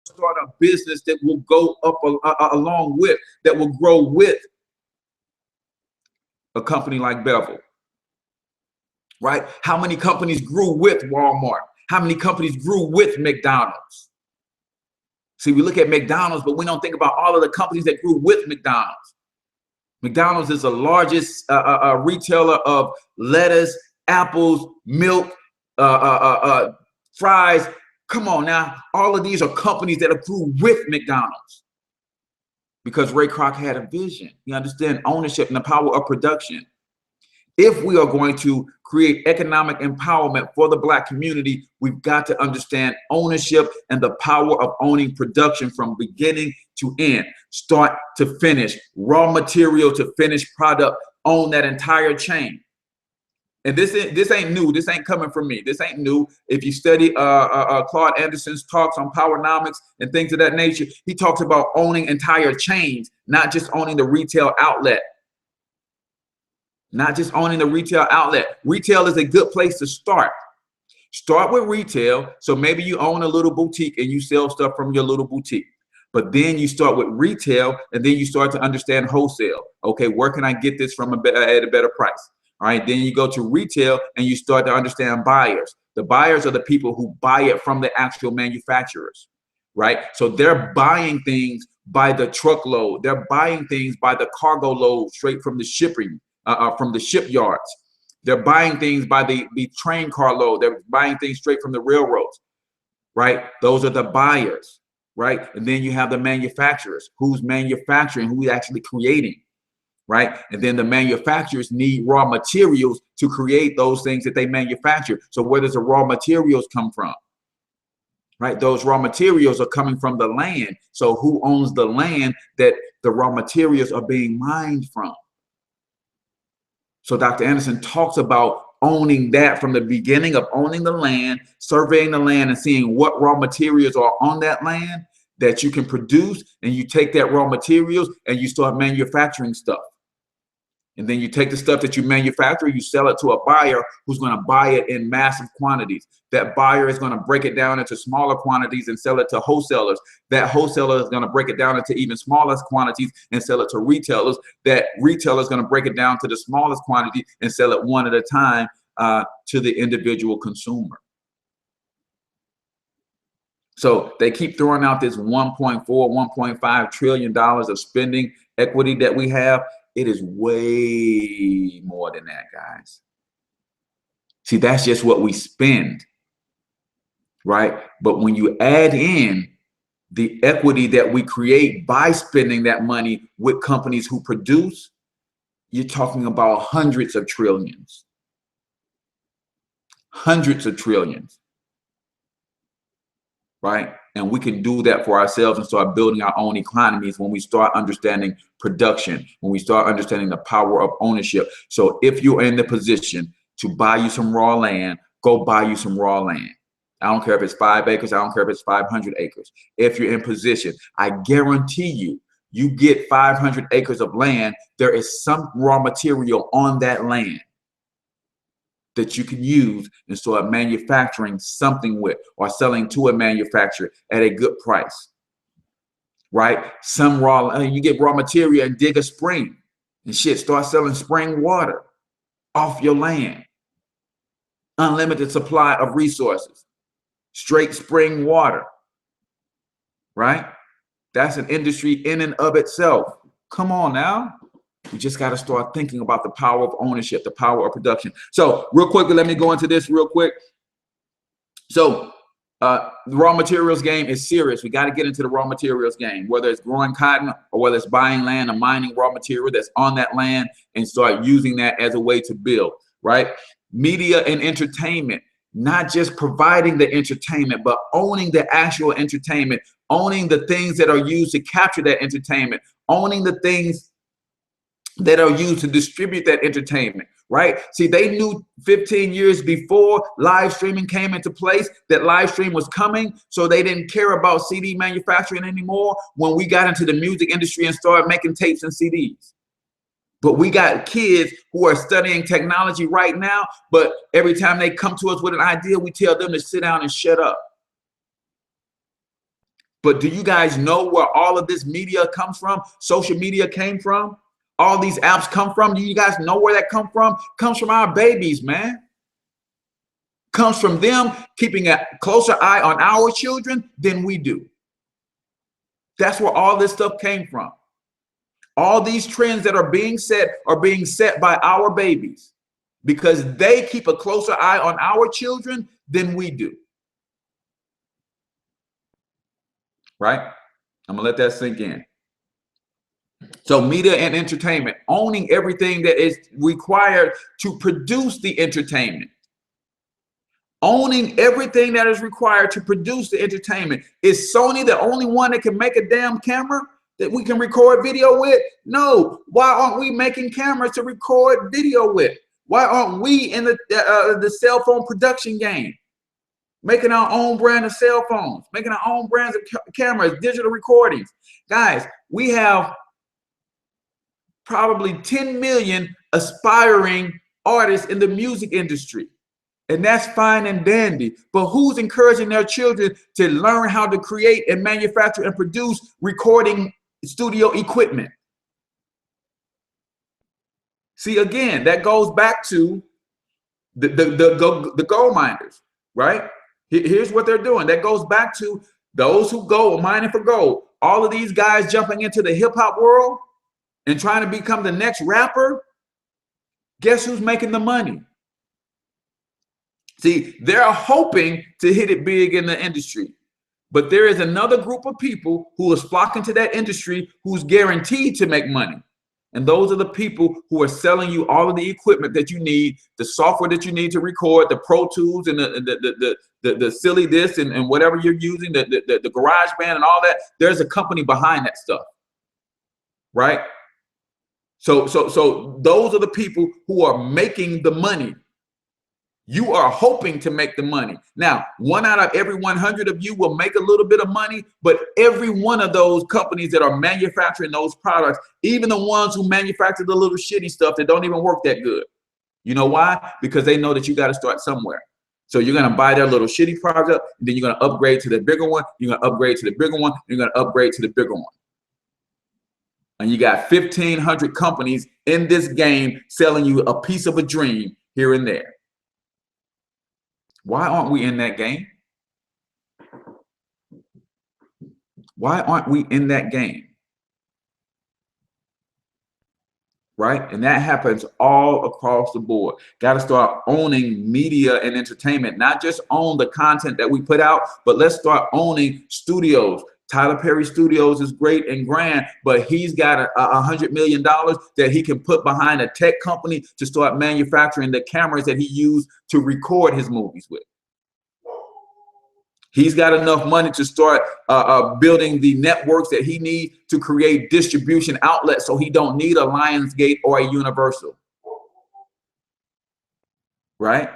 start a business that will go up along with, that will grow with a company like Bevel, right? How many companies grew with Walmart? How many companies grew with McDonald's? See, we look at McDonald's, but we don't think about all of the companies that grew with McDonald's. McDonald's is the largest retailer of lettuce, apples, milk, fries. Come on now, all of these are companies that grew with McDonald's because Ray Kroc had a vision. You understand ownership and the power of production. If we are going to create economic empowerment for the Black community, we've got to understand ownership and the power of owning production from beginning to end, start to finish, raw material to finished product, own that entire chain. And this ain't new. This ain't coming from me. This ain't new. If you study Claude Anderson's talks on Powernomics and things of that nature, he talks about owning entire chains, not just owning the retail outlet. Not just owning the retail outlet. Retail is a good place to start. Start with retail. So maybe you own a little boutique and you sell stuff from your little boutique. But then you start with retail and then you start to understand wholesale. Okay, where can I get this from at a better price? All right, then you go to retail and you start to understand buyers. The buyers are the people who buy it from the actual manufacturers, right? So they're buying things by the truckload. They're buying things by the cargo load straight from the shipping, from the shipyards. They're buying things by the train car load. They're buying things straight from the railroads, right? Those are the buyers, right? And then you have the manufacturers. Who's manufacturing? Who's actually creating? Right? And then the manufacturers need raw materials to create those things that they manufacture. So where does the raw materials come from? Right? Those raw materials are coming from the land. So who owns the land that the raw materials are being mined from? So Dr. Anderson talks about owning that from the beginning of owning the land, surveying the land and seeing what raw materials are on that land that you can produce, and you take that raw materials and you start manufacturing stuff. And then you take the stuff that you manufacture, you sell it to a buyer who's going to buy it in massive quantities. That buyer is going to break it down into smaller quantities and sell it to wholesalers. That wholesaler is going to break it down into even smaller quantities and sell it to retailers. That retailer is going to break it down to the smallest quantity and sell it one at a time to the individual consumer. So they keep throwing out this 1.4, $1.5 trillion of spending equity that we have. It is way more than that, guys. See, that's just what we spend, right? But when you add in the equity that we create by spending that money with companies who produce, you're talking about hundreds of trillions. Hundreds of trillions. Right? And we can do that for ourselves and start building our own economies when we start understanding production, when we start understanding the power of ownership. So if you're in the position to buy you some raw land, go buy you some raw land. I don't care if it's 5 acres. I don't care if it's 500 acres. If you're in position, I guarantee you, you get 500 acres of land, there is some raw material on that land that you can use and start manufacturing something with, or selling to a manufacturer at a good price, right? Some raw, you get raw material and dig a spring and shit, start selling spring water off your land. Unlimited supply of resources, straight spring water, right? That's an industry in and of itself. Come on now. We just got to start thinking about the power of ownership, the power of production. So real quickly, let me go into this real quick. So the raw materials game is serious. We got to get into the raw materials game, whether it's growing cotton or whether it's buying land or mining raw material that's on that land and start using that as a way to build, right? Media and entertainment, not just providing the entertainment, but owning the actual entertainment, owning the things that are used to capture that entertainment, owning the things that are used to distribute that entertainment, right? See, they knew 15 years before live streaming came into place that live stream was coming, so they didn't care about CD manufacturing anymore when we got into the music industry and started making tapes and CDs. But we got kids who are studying technology right now, but every time they come to us with an idea, we tell them to sit down and shut up. But do you guys know where all of this media comes from? Social media came from? All these apps come from? Do you guys know where that come from? Comes from our babies, man. Comes from them keeping a closer eye on our children than we do. That's where all this stuff came from. All these trends that are being set by our babies because they keep a closer eye on our children than we do. Right? I'm gonna let that sink in. So media and entertainment, owning everything that is required to produce the entertainment. Owning everything that is required to produce the entertainment. Is Sony the only one that can make a damn camera that we can record video with? No. Why aren't we making cameras to record video with? Why aren't we in the cell phone production game? Making our own brand of cell phones, making our own brands of cameras, digital recordings. Guys, we have probably 10 million aspiring artists in the music industry. And that's fine and dandy. But who's encouraging their children to learn how to create and manufacture and produce recording studio equipment? See, again, that goes back to the gold miners, right? Here's what they're doing. That goes back to those who go mining for gold. All of these guys jumping into the hip hop world and trying to become the next rapper. Guess who's making the money? See, they're hoping to hit it big in the industry. But there is another group of people who is flocking to that industry who's guaranteed to make money. And those are the people who are selling you all of the equipment that you need, the software that you need to record, the Pro Tools and the silly this and whatever you're using, the Garage Band and all that. There's a company behind that stuff, right? So those are the people who are making the money. You are hoping to make the money. Now, 1 out of every 100 of you will make a little bit of money, but every one of those companies that are manufacturing those products, even the ones who manufacture the little shitty stuff that don't even work that good. You know why? Because they know that you got to start somewhere. So you're going to buy their little shitty product, and then you're going to upgrade to the bigger one. You're going to upgrade to the bigger one. You're going to upgrade to the bigger one. And you got 1,500 companies in this game selling you a piece of a dream here and there. Why aren't we in that game? Why aren't we in that game? Right? And that happens all across the board. Got to start owning media and entertainment, not just own the content that we put out, but let's start owning studios. Tyler Perry Studios is great and grand, but he's got $100 million that he can put behind a tech company to start manufacturing the cameras that he used to record his movies with. He's got enough money to start building the networks that he needs to create distribution outlets, so he don't need a Lionsgate or a Universal. Right?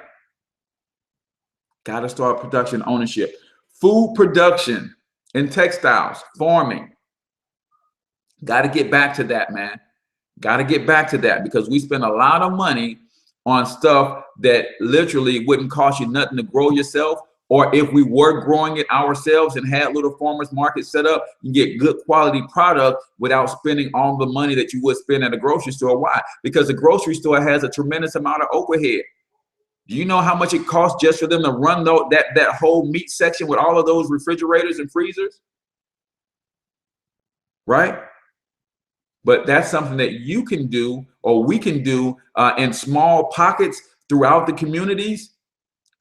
Got to start production ownership. Food production and textiles, farming. Got to get back to that, man. Got to get back to that, because we spend a lot of money on stuff that literally wouldn't cost you nothing to grow yourself. Or if we were growing it ourselves and had little farmers market set up, you get good quality product without spending all the money that you would spend at a grocery store. Why? Because the grocery store has a tremendous amount of overhead. Do you know how much it costs just for them to run that whole meat section with all of those refrigerators and freezers? Right? But that's something that you can do, or we can do in small pockets throughout the communities.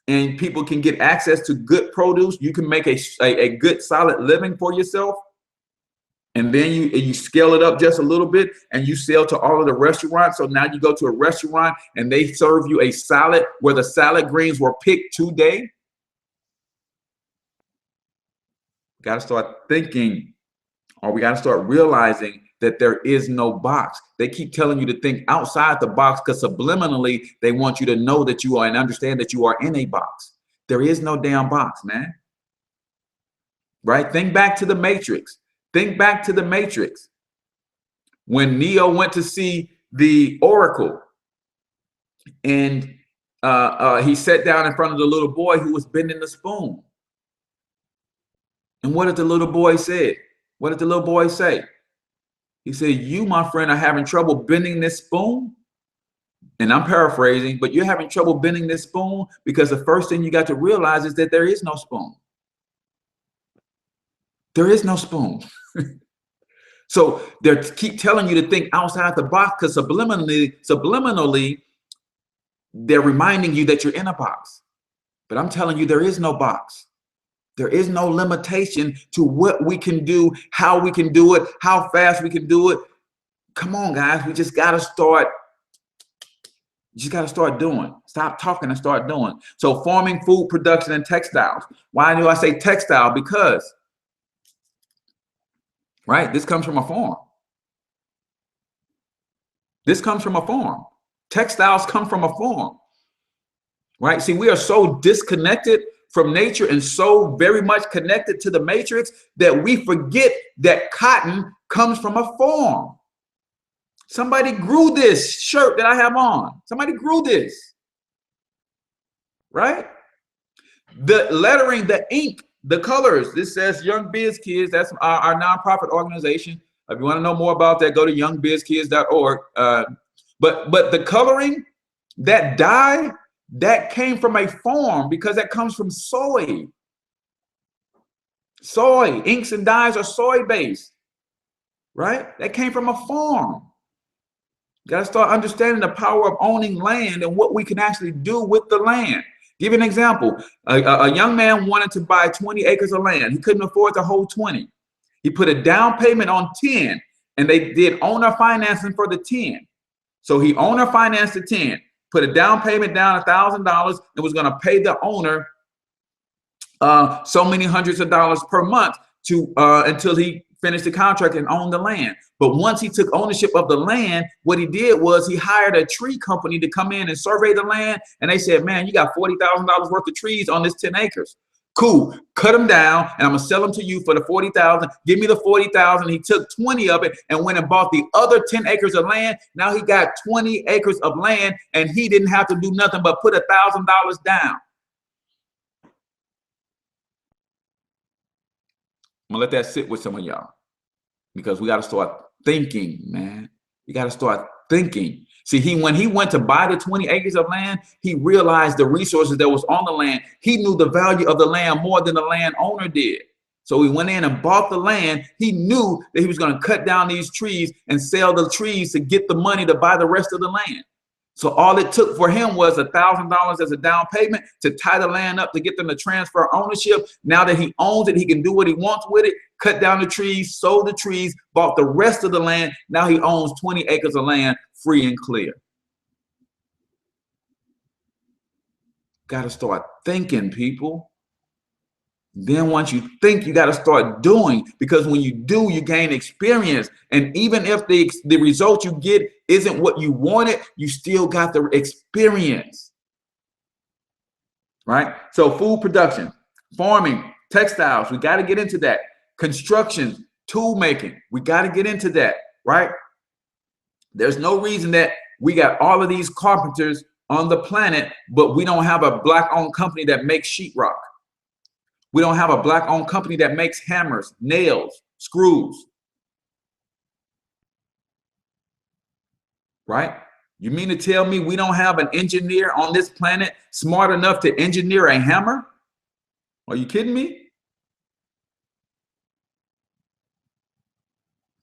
And people can get access to good produce. You can make a good solid living for yourself. And then you scale it up just a little bit and you sell to all of the restaurants. So now you go to a restaurant and they serve you a salad where the salad greens were picked today. Got to start thinking, or we got to start realizing that there is no box. They keep telling you to think outside the box because subliminally they want you to know that you are and understand that you are in a box. There is no damn box, man. Right? Think back to the Matrix. Think back to the Matrix. When Neo went to see the Oracle and he sat down in front of the little boy who was bending the spoon. And what did the little boy say? What did the little boy say? He said, "You, my friend, are having trouble bending this spoon." And I'm paraphrasing, but you're having trouble bending this spoon because the first thing you got to realize is that there is no spoon. There is no spoon. So they keep telling you to think outside the box because subliminally, they're reminding you that you're in a box. But I'm telling you, there is no box. There is no limitation to what we can do, how we can do it, how fast we can do it. Come on, guys. We just got to start. You just got to start doing. Stop talking and start doing. So farming, food production, and textiles. Why do I say textile? Because, right, this comes from a farm. This comes from a farm. Textiles come from a farm. Right? See, we are so disconnected from nature and so very much connected to the matrix that we forget that cotton comes from a farm. Somebody grew this shirt that I have on. Somebody grew this, right? The lettering, the ink, the colors. This says Young Biz Kids. That's our nonprofit organization. If you want to know more about that, go to youngbizkids.org. But the coloring, that dye, that came from a farm because that comes from soy. Soy, inks and dyes are soy based, right? That came from a farm. You got to start understanding the power of owning land and what we can actually do with the land. Give you an example. A young man wanted to buy 20 acres of land. He couldn't afford the whole 20. He put a down payment on 10, and they did owner financing for the 10. So he owner financed the 10. Put a down payment down $1,000 and was going to pay the owner so many hundreds of dollars per month to until he finished the contract and owned the land. But once he took ownership of the land, what he did was he hired a tree company to come in and survey the land. And they said, "Man, you got $40,000 worth of trees on this 10 acres. Cool, cut them down and I'm gonna sell them to you for the 40,000. Give me the 40,000. He took 20 of it and went and bought the other 10 acres of land. Now he got 20 acres of land and he didn't have to do nothing but put $1,000 down. I'm gonna let that sit with some of y'all because we got to start thinking, man. You got to start thinking. See, when he went to buy the 20 acres of land, he realized the resources that was on the land. He knew the value of the land more than the landowner did. So he went in and bought the land. He knew that he was going to cut down these trees and sell the trees to get the money to buy the rest of the land. So all it took for him was $1,000 as a down payment to tie the land up, to get them to transfer ownership. Now that he owns it, he can do what he wants with it, cut down the trees, sold the trees, bought the rest of the land. Now he owns 20 acres of land free and clear. Got to start thinking, people. Then once you think, you got to start doing, because when you do, you gain experience. And even if the result you get isn't what you wanted, you still got the experience, right? So food production, farming, textiles, we got to get into that. Construction, tool making, we got to get into that, right? There's no reason that we got all of these carpenters on the planet, but we don't have a black-owned company that makes sheetrock. We don't have a black-owned company that makes hammers, nails, screws. Right? You mean to tell me we don't have an engineer on this planet smart enough to engineer a hammer? Are you kidding me?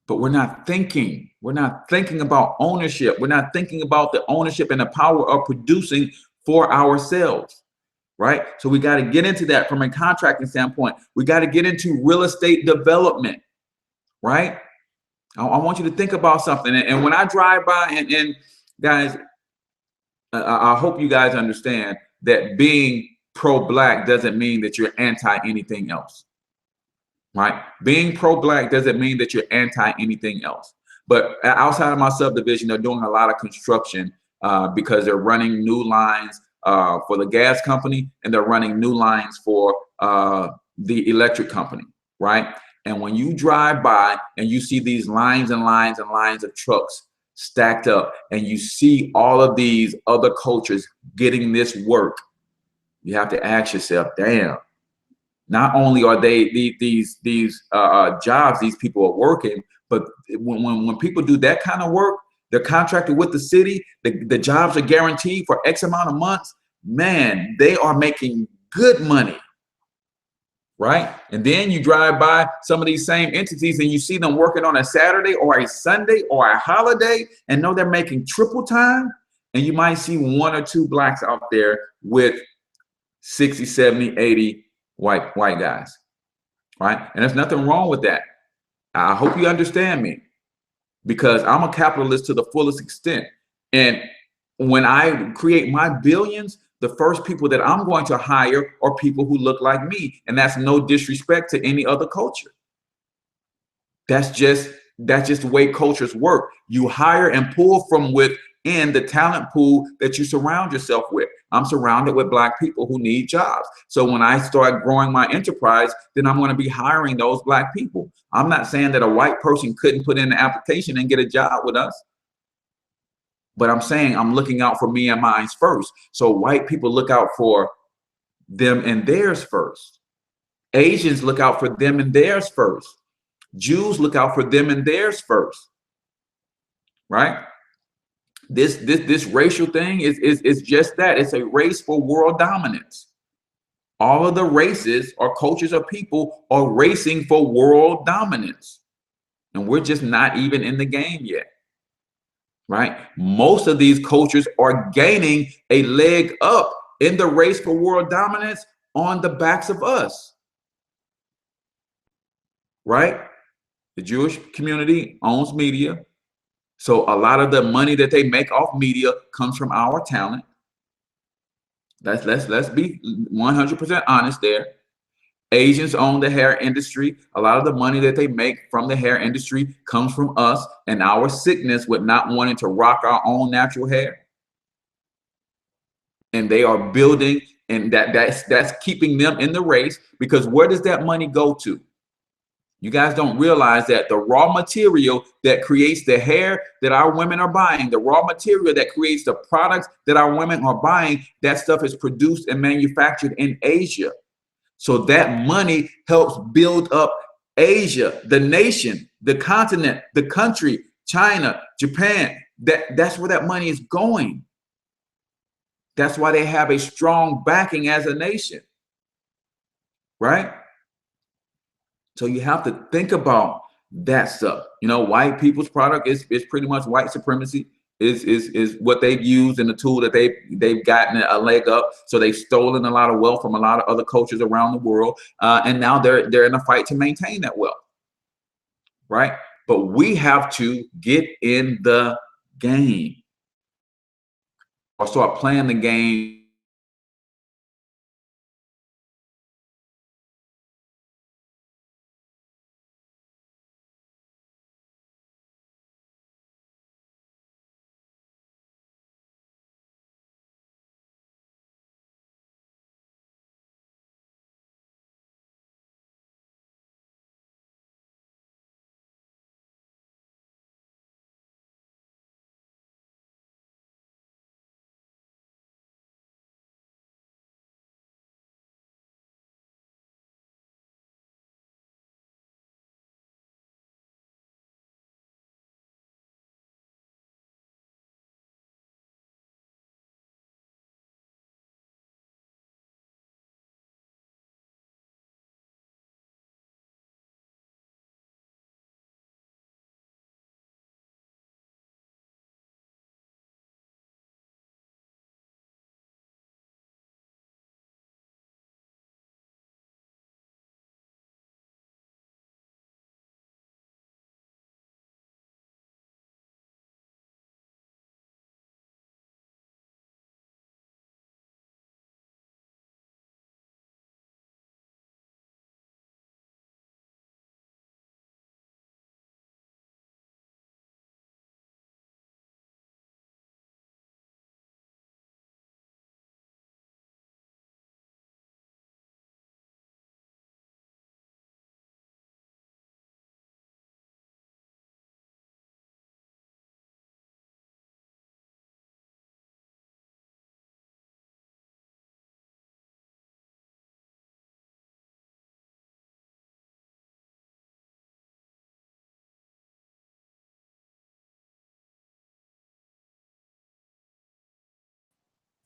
But we're not thinking. We're not thinking about ownership. We're not thinking about the ownership and the power of producing for ourselves. Right? So we got to get into that from a contracting standpoint. We got to get into real estate development, right? I want you to think about something. And when I drive by, and guys, I hope you guys understand that being pro-black doesn't mean that you're anti anything else, right? Being pro-black doesn't mean that you're anti anything else. But outside of my subdivision, they're doing a lot of construction because they're running new lines for the gas company, and they're running new lines for the electric company, right? And when you drive by and you see these lines and lines and lines of trucks stacked up, and you see all of these other cultures getting this work, you have to ask yourself, damn, not only are they these jobs these people are working, but when people do that kind of work, they're contracted with the city, the jobs are guaranteed for X amount of months. Man, they are making good money, right? And then you drive by some of these same entities and you see them working on a Saturday or a Sunday or a holiday and know they're making triple time. And you might see one or two blacks out there with 60, 70, 80 white guys, right? And there's nothing wrong with that. I hope you understand me, because I'm a capitalist to the fullest extent. And when I create my billions, the first people that I'm going to hire are people who look like me. And that's no disrespect to any other culture. That's just the way cultures work. You hire and pull from within the talent pool that you surround yourself with. I'm surrounded with black people who need jobs. So when I start growing my enterprise, then I'm going to be hiring those black people. I'm not saying that a white person couldn't put in an application and get a job with us. But I'm saying I'm looking out for me and mine first. So white people look out for them and theirs first. Asians look out for them and theirs first. Jews look out for them and theirs first. Right? This racial thing is just that. It's a race for world dominance. All of the races or cultures of people are racing for world dominance. And we're just not even in the game yet. Right? Most of these cultures are gaining a leg up in the race for world dominance on the backs of us. Right? The Jewish community owns media. So a lot of the money that they make off media comes from our talent. Let's be 100% honest there. Asians own the hair industry. A lot of the money that they make from the hair industry comes from us and our sickness with not wanting to rock our own natural hair. And they are building, and that's keeping them in the race, because where does that money go to? You guys don't realize that the raw material that creates the hair that our women are buying, the raw material that creates the products that our women are buying, that stuff is produced and manufactured in Asia. So that money helps build up Asia, the nation, the continent, the country, China, Japan. That's where that money is going. That's why they have a strong backing as a nation, right? So you have to think about that stuff. You know, white people's product is pretty much white supremacy is what they've used and the tool that they've gotten a leg up. So they've stolen a lot of wealth from a lot of other cultures around the world, and now they're in a fight to maintain that wealth, right? But we have to get in the game or start playing the game.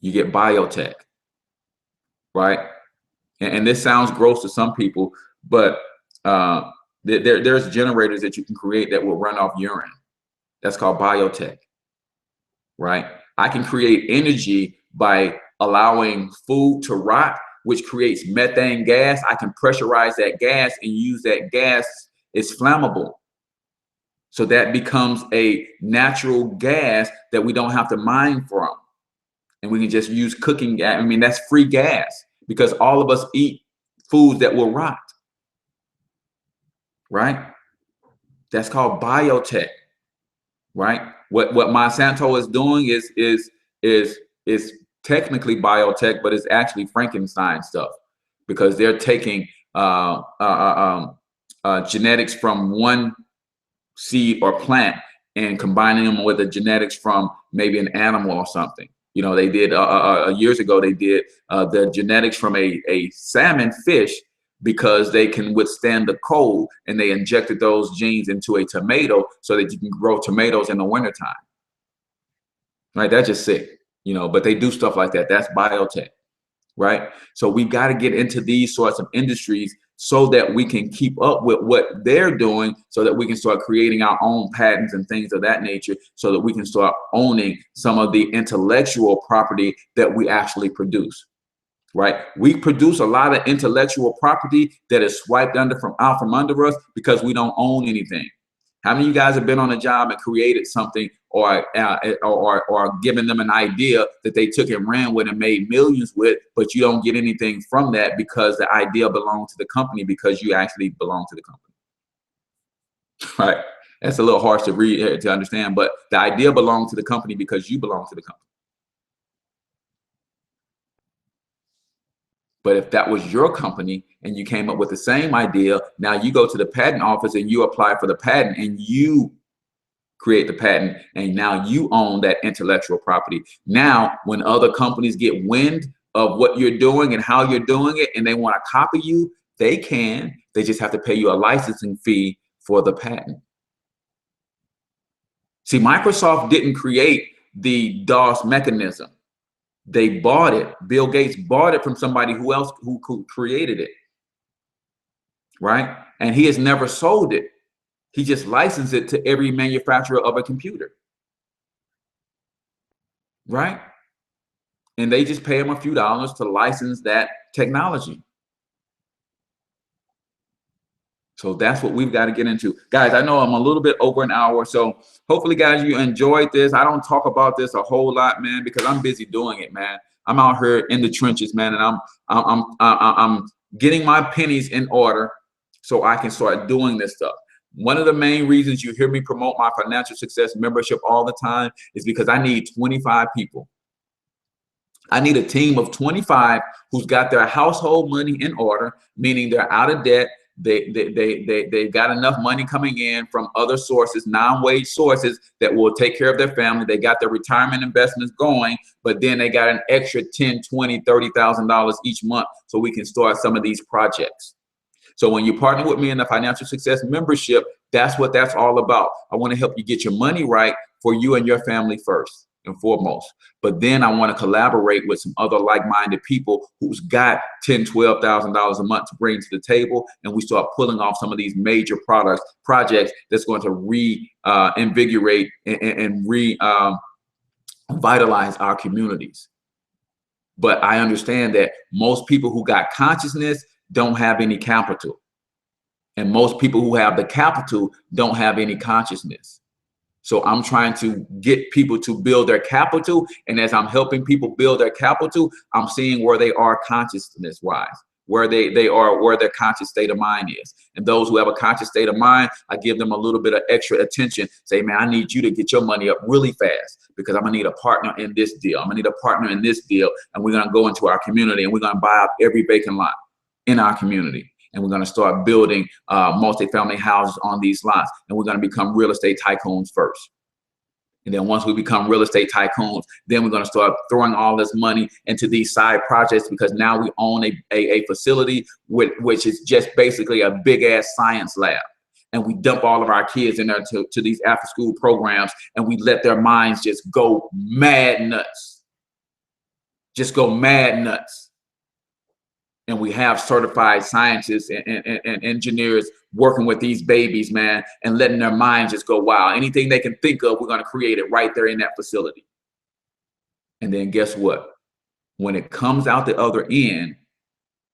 You get biotech, right? And this sounds gross to some people, but there's generators that you can create that will run off urine. That's called biotech, right? I can create energy by allowing food to rot, which creates methane gas. I can pressurize that gas and use that gas. It's flammable. So that becomes a natural gas that we don't have to mine from. And we can just use cooking gas. I mean, that's free gas because all of us eat foods that will rot, right? That's called biotech, right? What Monsanto is doing is technically biotech, but it's actually Frankenstein stuff because they're taking genetics from one seed or plant and combining them with the genetics from maybe an animal or something. You know, they did years ago. They did the genetics from a salmon fish because they can withstand the cold, and they injected those genes into a tomato so that you can grow tomatoes in the wintertime. Right? That's just sick, you know. But they do stuff like that. That's biotech, right? So we've got to get into these sorts of industries so that we can keep up with what they're doing, so that we can start creating our own patents and things of that nature, so that we can start owning some of the intellectual property that we actually produce, right? We produce a lot of intellectual property that is swiped out from under us because we don't own anything. How many of you guys have been on a job and created something or given them an idea that they took and ran with and made millions with, but you don't get anything from that because the idea belonged to the company because you actually belong to the company, right? That's a little harsh to read to understand, but the idea belonged to the company because you belong to the company. But if that was your company and you came up with the same idea, now you go to the patent office and you apply for the patent and you create the patent, and now you own that intellectual property. Now, when other companies get wind of what you're doing and how you're doing it, and they want to copy you, they can. They just have to pay you a licensing fee for the patent. See, Microsoft didn't create the DOS mechanism. They bought it. Bill Gates bought it from somebody who created it. right? And he has never sold it. He just licensed it to every manufacturer of a computer, right? And they just pay him a few dollars to license that technology. So that's what we've got to get into. Guys, I know I'm a little bit over an hour, so hopefully, guys, you enjoyed this. I don't talk about this a whole lot, man, because I'm busy doing it, man. I'm out here in the trenches, man, and I'm getting my pennies in order so I can start doing this stuff. One of the main reasons you hear me promote my financial success membership all the time is because I need 25 people. I need a team of 25 who's got their household money in order, meaning they're out of debt. They've got enough money coming in from other sources, non-wage sources that will take care of their family. They got their retirement investments going, but then they got an extra $10, $20, $30,000 each month so we can start some of these projects. So when you partner with me in the financial success membership, that's what that's all about. I want to help you get your money right for you and your family first and foremost. But then I want to collaborate with some other like-minded people who's got $10,000, $12,000 a month to bring to the table, and we start pulling off some of these major projects that's going to reinvigorate and revitalize our communities. But I understand that most people who got consciousness don't have any capital, and most people who have the capital don't have any consciousness. So I'm trying to get people to build their capital. And as I'm helping people build their capital, I'm seeing where they are consciousness wise, where they are, where their conscious state of mind is. And those who have a conscious state of mind, I give them a little bit of extra attention. Say, man, I need you to get your money up really fast because I'm gonna need a partner in this deal. I'm gonna need a partner in this deal. And we're gonna go into our community and we're gonna buy up every vacant lot in our community. And we're going to start building multifamily houses on these lots. And we're going to become real estate tycoons first. And then once we become real estate tycoons, then we're going to start throwing all this money into these side projects because now we own a facility which is just basically a big ass science lab. And we dump all of our kids in there to these after school programs, and we let their minds just go mad nuts. Just go mad nuts. And we have certified scientists and engineers working with these babies, man, and letting their minds just go wild. Anything they can think of, we're going to create it right there in that facility. And then guess what? When it comes out the other end,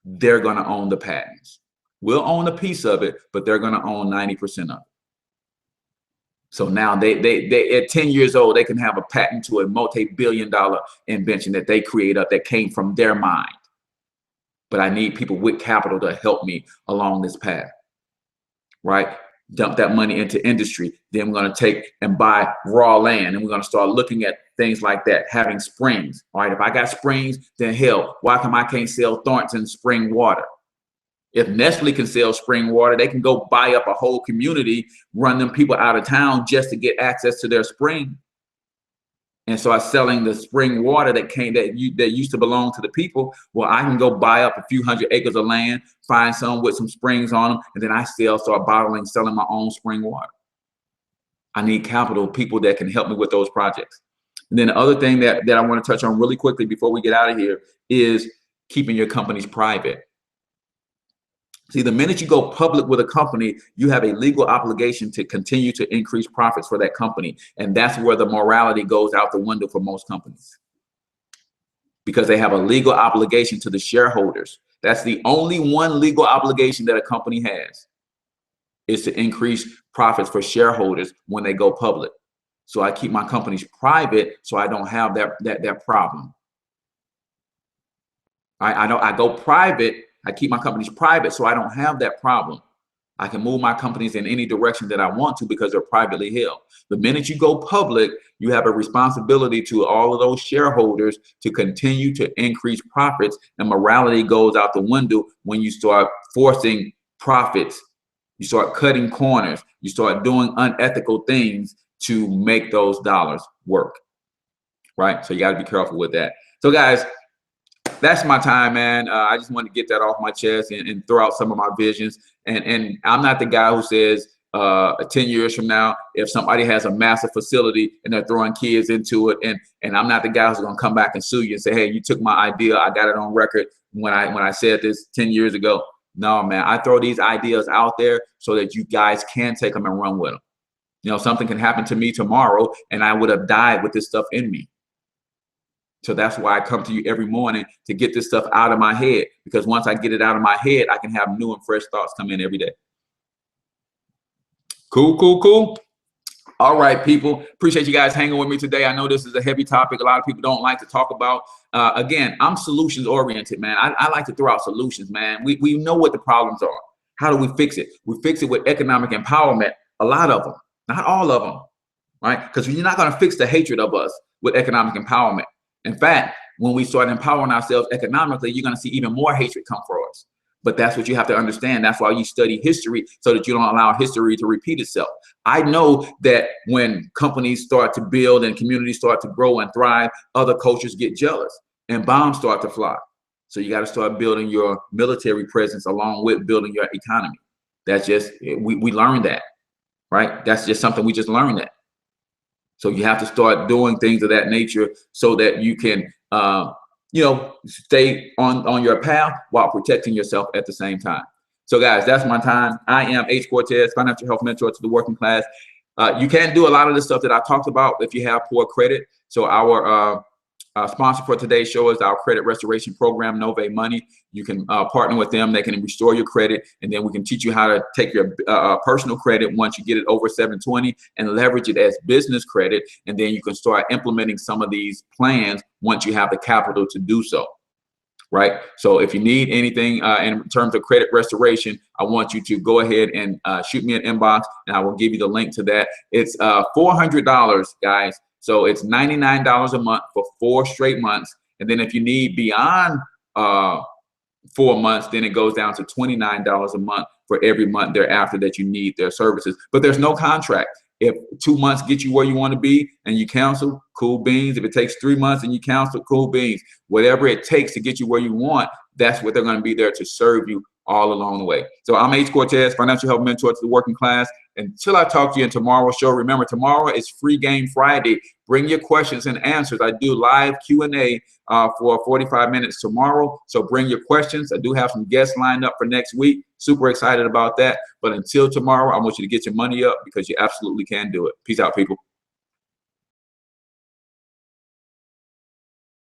they're going to own the patents. We'll own a piece of it, but they're going to own 90% of it. So now they at 10 years old, they can have a patent to a multi-billion-dollar invention that they create up that came from their mind. But I need people with capital to help me along this path, right? Dump that money into industry. Then we're going to take and buy raw land, and we're going to start looking at things like that, having springs. All right, if I got springs, then hell, why come I can't sell Thornton spring water? If Nestle can sell spring water, they can go buy up a whole community, run them people out of town just to get access to their spring. And start selling the spring water that used to belong to the people. Well, I can go buy up a few hundred acres of land, find some with some springs on them, and then I start bottling, selling my own spring water. I need capital, people that can help me with those projects. And then the other thing that I want to touch on really quickly before we get out of here is keeping your companies private. See, the minute you go public with a company, you have a legal obligation to continue to increase profits for that company. And that's where the morality goes out the window for most companies, because they have a legal obligation to the shareholders. That's the only one legal obligation that a company has, is to increase profits for shareholders when they go public. So I keep my companies private so I don't have that problem. I go private. I keep my companies private so I don't have that problem. I can move my companies in any direction that I want to because they're privately held. The minute you go public, you have a responsibility to all of those shareholders to continue to increase profits, and morality goes out the window when you start forcing profits. You start cutting corners. You start doing unethical things to make those dollars work, right? So you got to be careful with that. So guys, that's my time, man. I just want to get that off my chest and throw out some of my visions. And I'm not the guy who says 10 years from now, if somebody has a massive facility and they're throwing kids into it, and I'm not the guy who's going to come back and sue you and say, hey, you took my idea. I got it on record when I said this 10 years ago. No, man, I throw these ideas out there so that you guys can take them and run with them. You know, something can happen to me tomorrow and I would have died with this stuff in me. So that's why I come to you every morning to get this stuff out of my head, because once I get it out of my head, I can have new and fresh thoughts come in every day. Cool, cool, cool. All right, people, appreciate you guys hanging with me today. I know this is a heavy topic. A lot of people don't like to talk about. Again, I'm solutions oriented, man. I like to throw out solutions, man. We know what the problems are. How do we fix it? We fix it with economic empowerment. A lot of them, not all of them, right? Because you're not going to fix the hatred of us with economic empowerment. In fact, when we start empowering ourselves economically, you're going to see even more hatred come for us. But that's what you have to understand. That's why you study history, so that you don't allow history to repeat itself. I know that when companies start to build and communities start to grow and thrive, other cultures get jealous and bombs start to fly. So you got to start building your military presence along with building your economy. That's just, we learned that, right? That's just something we just learned that. So you have to start doing things of that nature so that you can, you know, stay on your path while protecting yourself at the same time. So guys, that's my time. I am H. Cortez, financial health mentor to the working class. You can't do a lot of the stuff that I talked about if you have poor credit. So our sponsor for today's show is our credit restoration program, Nove Money. You can partner with them. They can restore your credit, and then we can teach you how to take your personal credit once you get it over 720 and leverage it as business credit. And then you can start implementing some of these plans once you have the capital to do so. Right. So if you need anything in terms of credit restoration, I want you to go ahead and shoot me an inbox, and I will give you the link to that. It's $400, guys. So it's $99 a month for 4 straight months. And then if you need beyond 4 months, then it goes down to $29 a month for every month thereafter that you need their services. But there's no contract. If 2 months get you where you want to be and you cancel, cool beans. If it takes 3 months and you cancel, cool beans. Whatever it takes to get you where you want, that's what they're going to be there to serve you all along the way. So I'm H. Cortez, financial health mentor to the working class. Until I talk to you in tomorrow's show, remember, tomorrow is Free Game Friday. Bring your questions and answers. I do live Q&A for 45 minutes tomorrow. So bring your questions. I do have some guests lined up for next week. Super excited about that. But until tomorrow, I want you to get your money up, because you absolutely can do it. Peace out, people.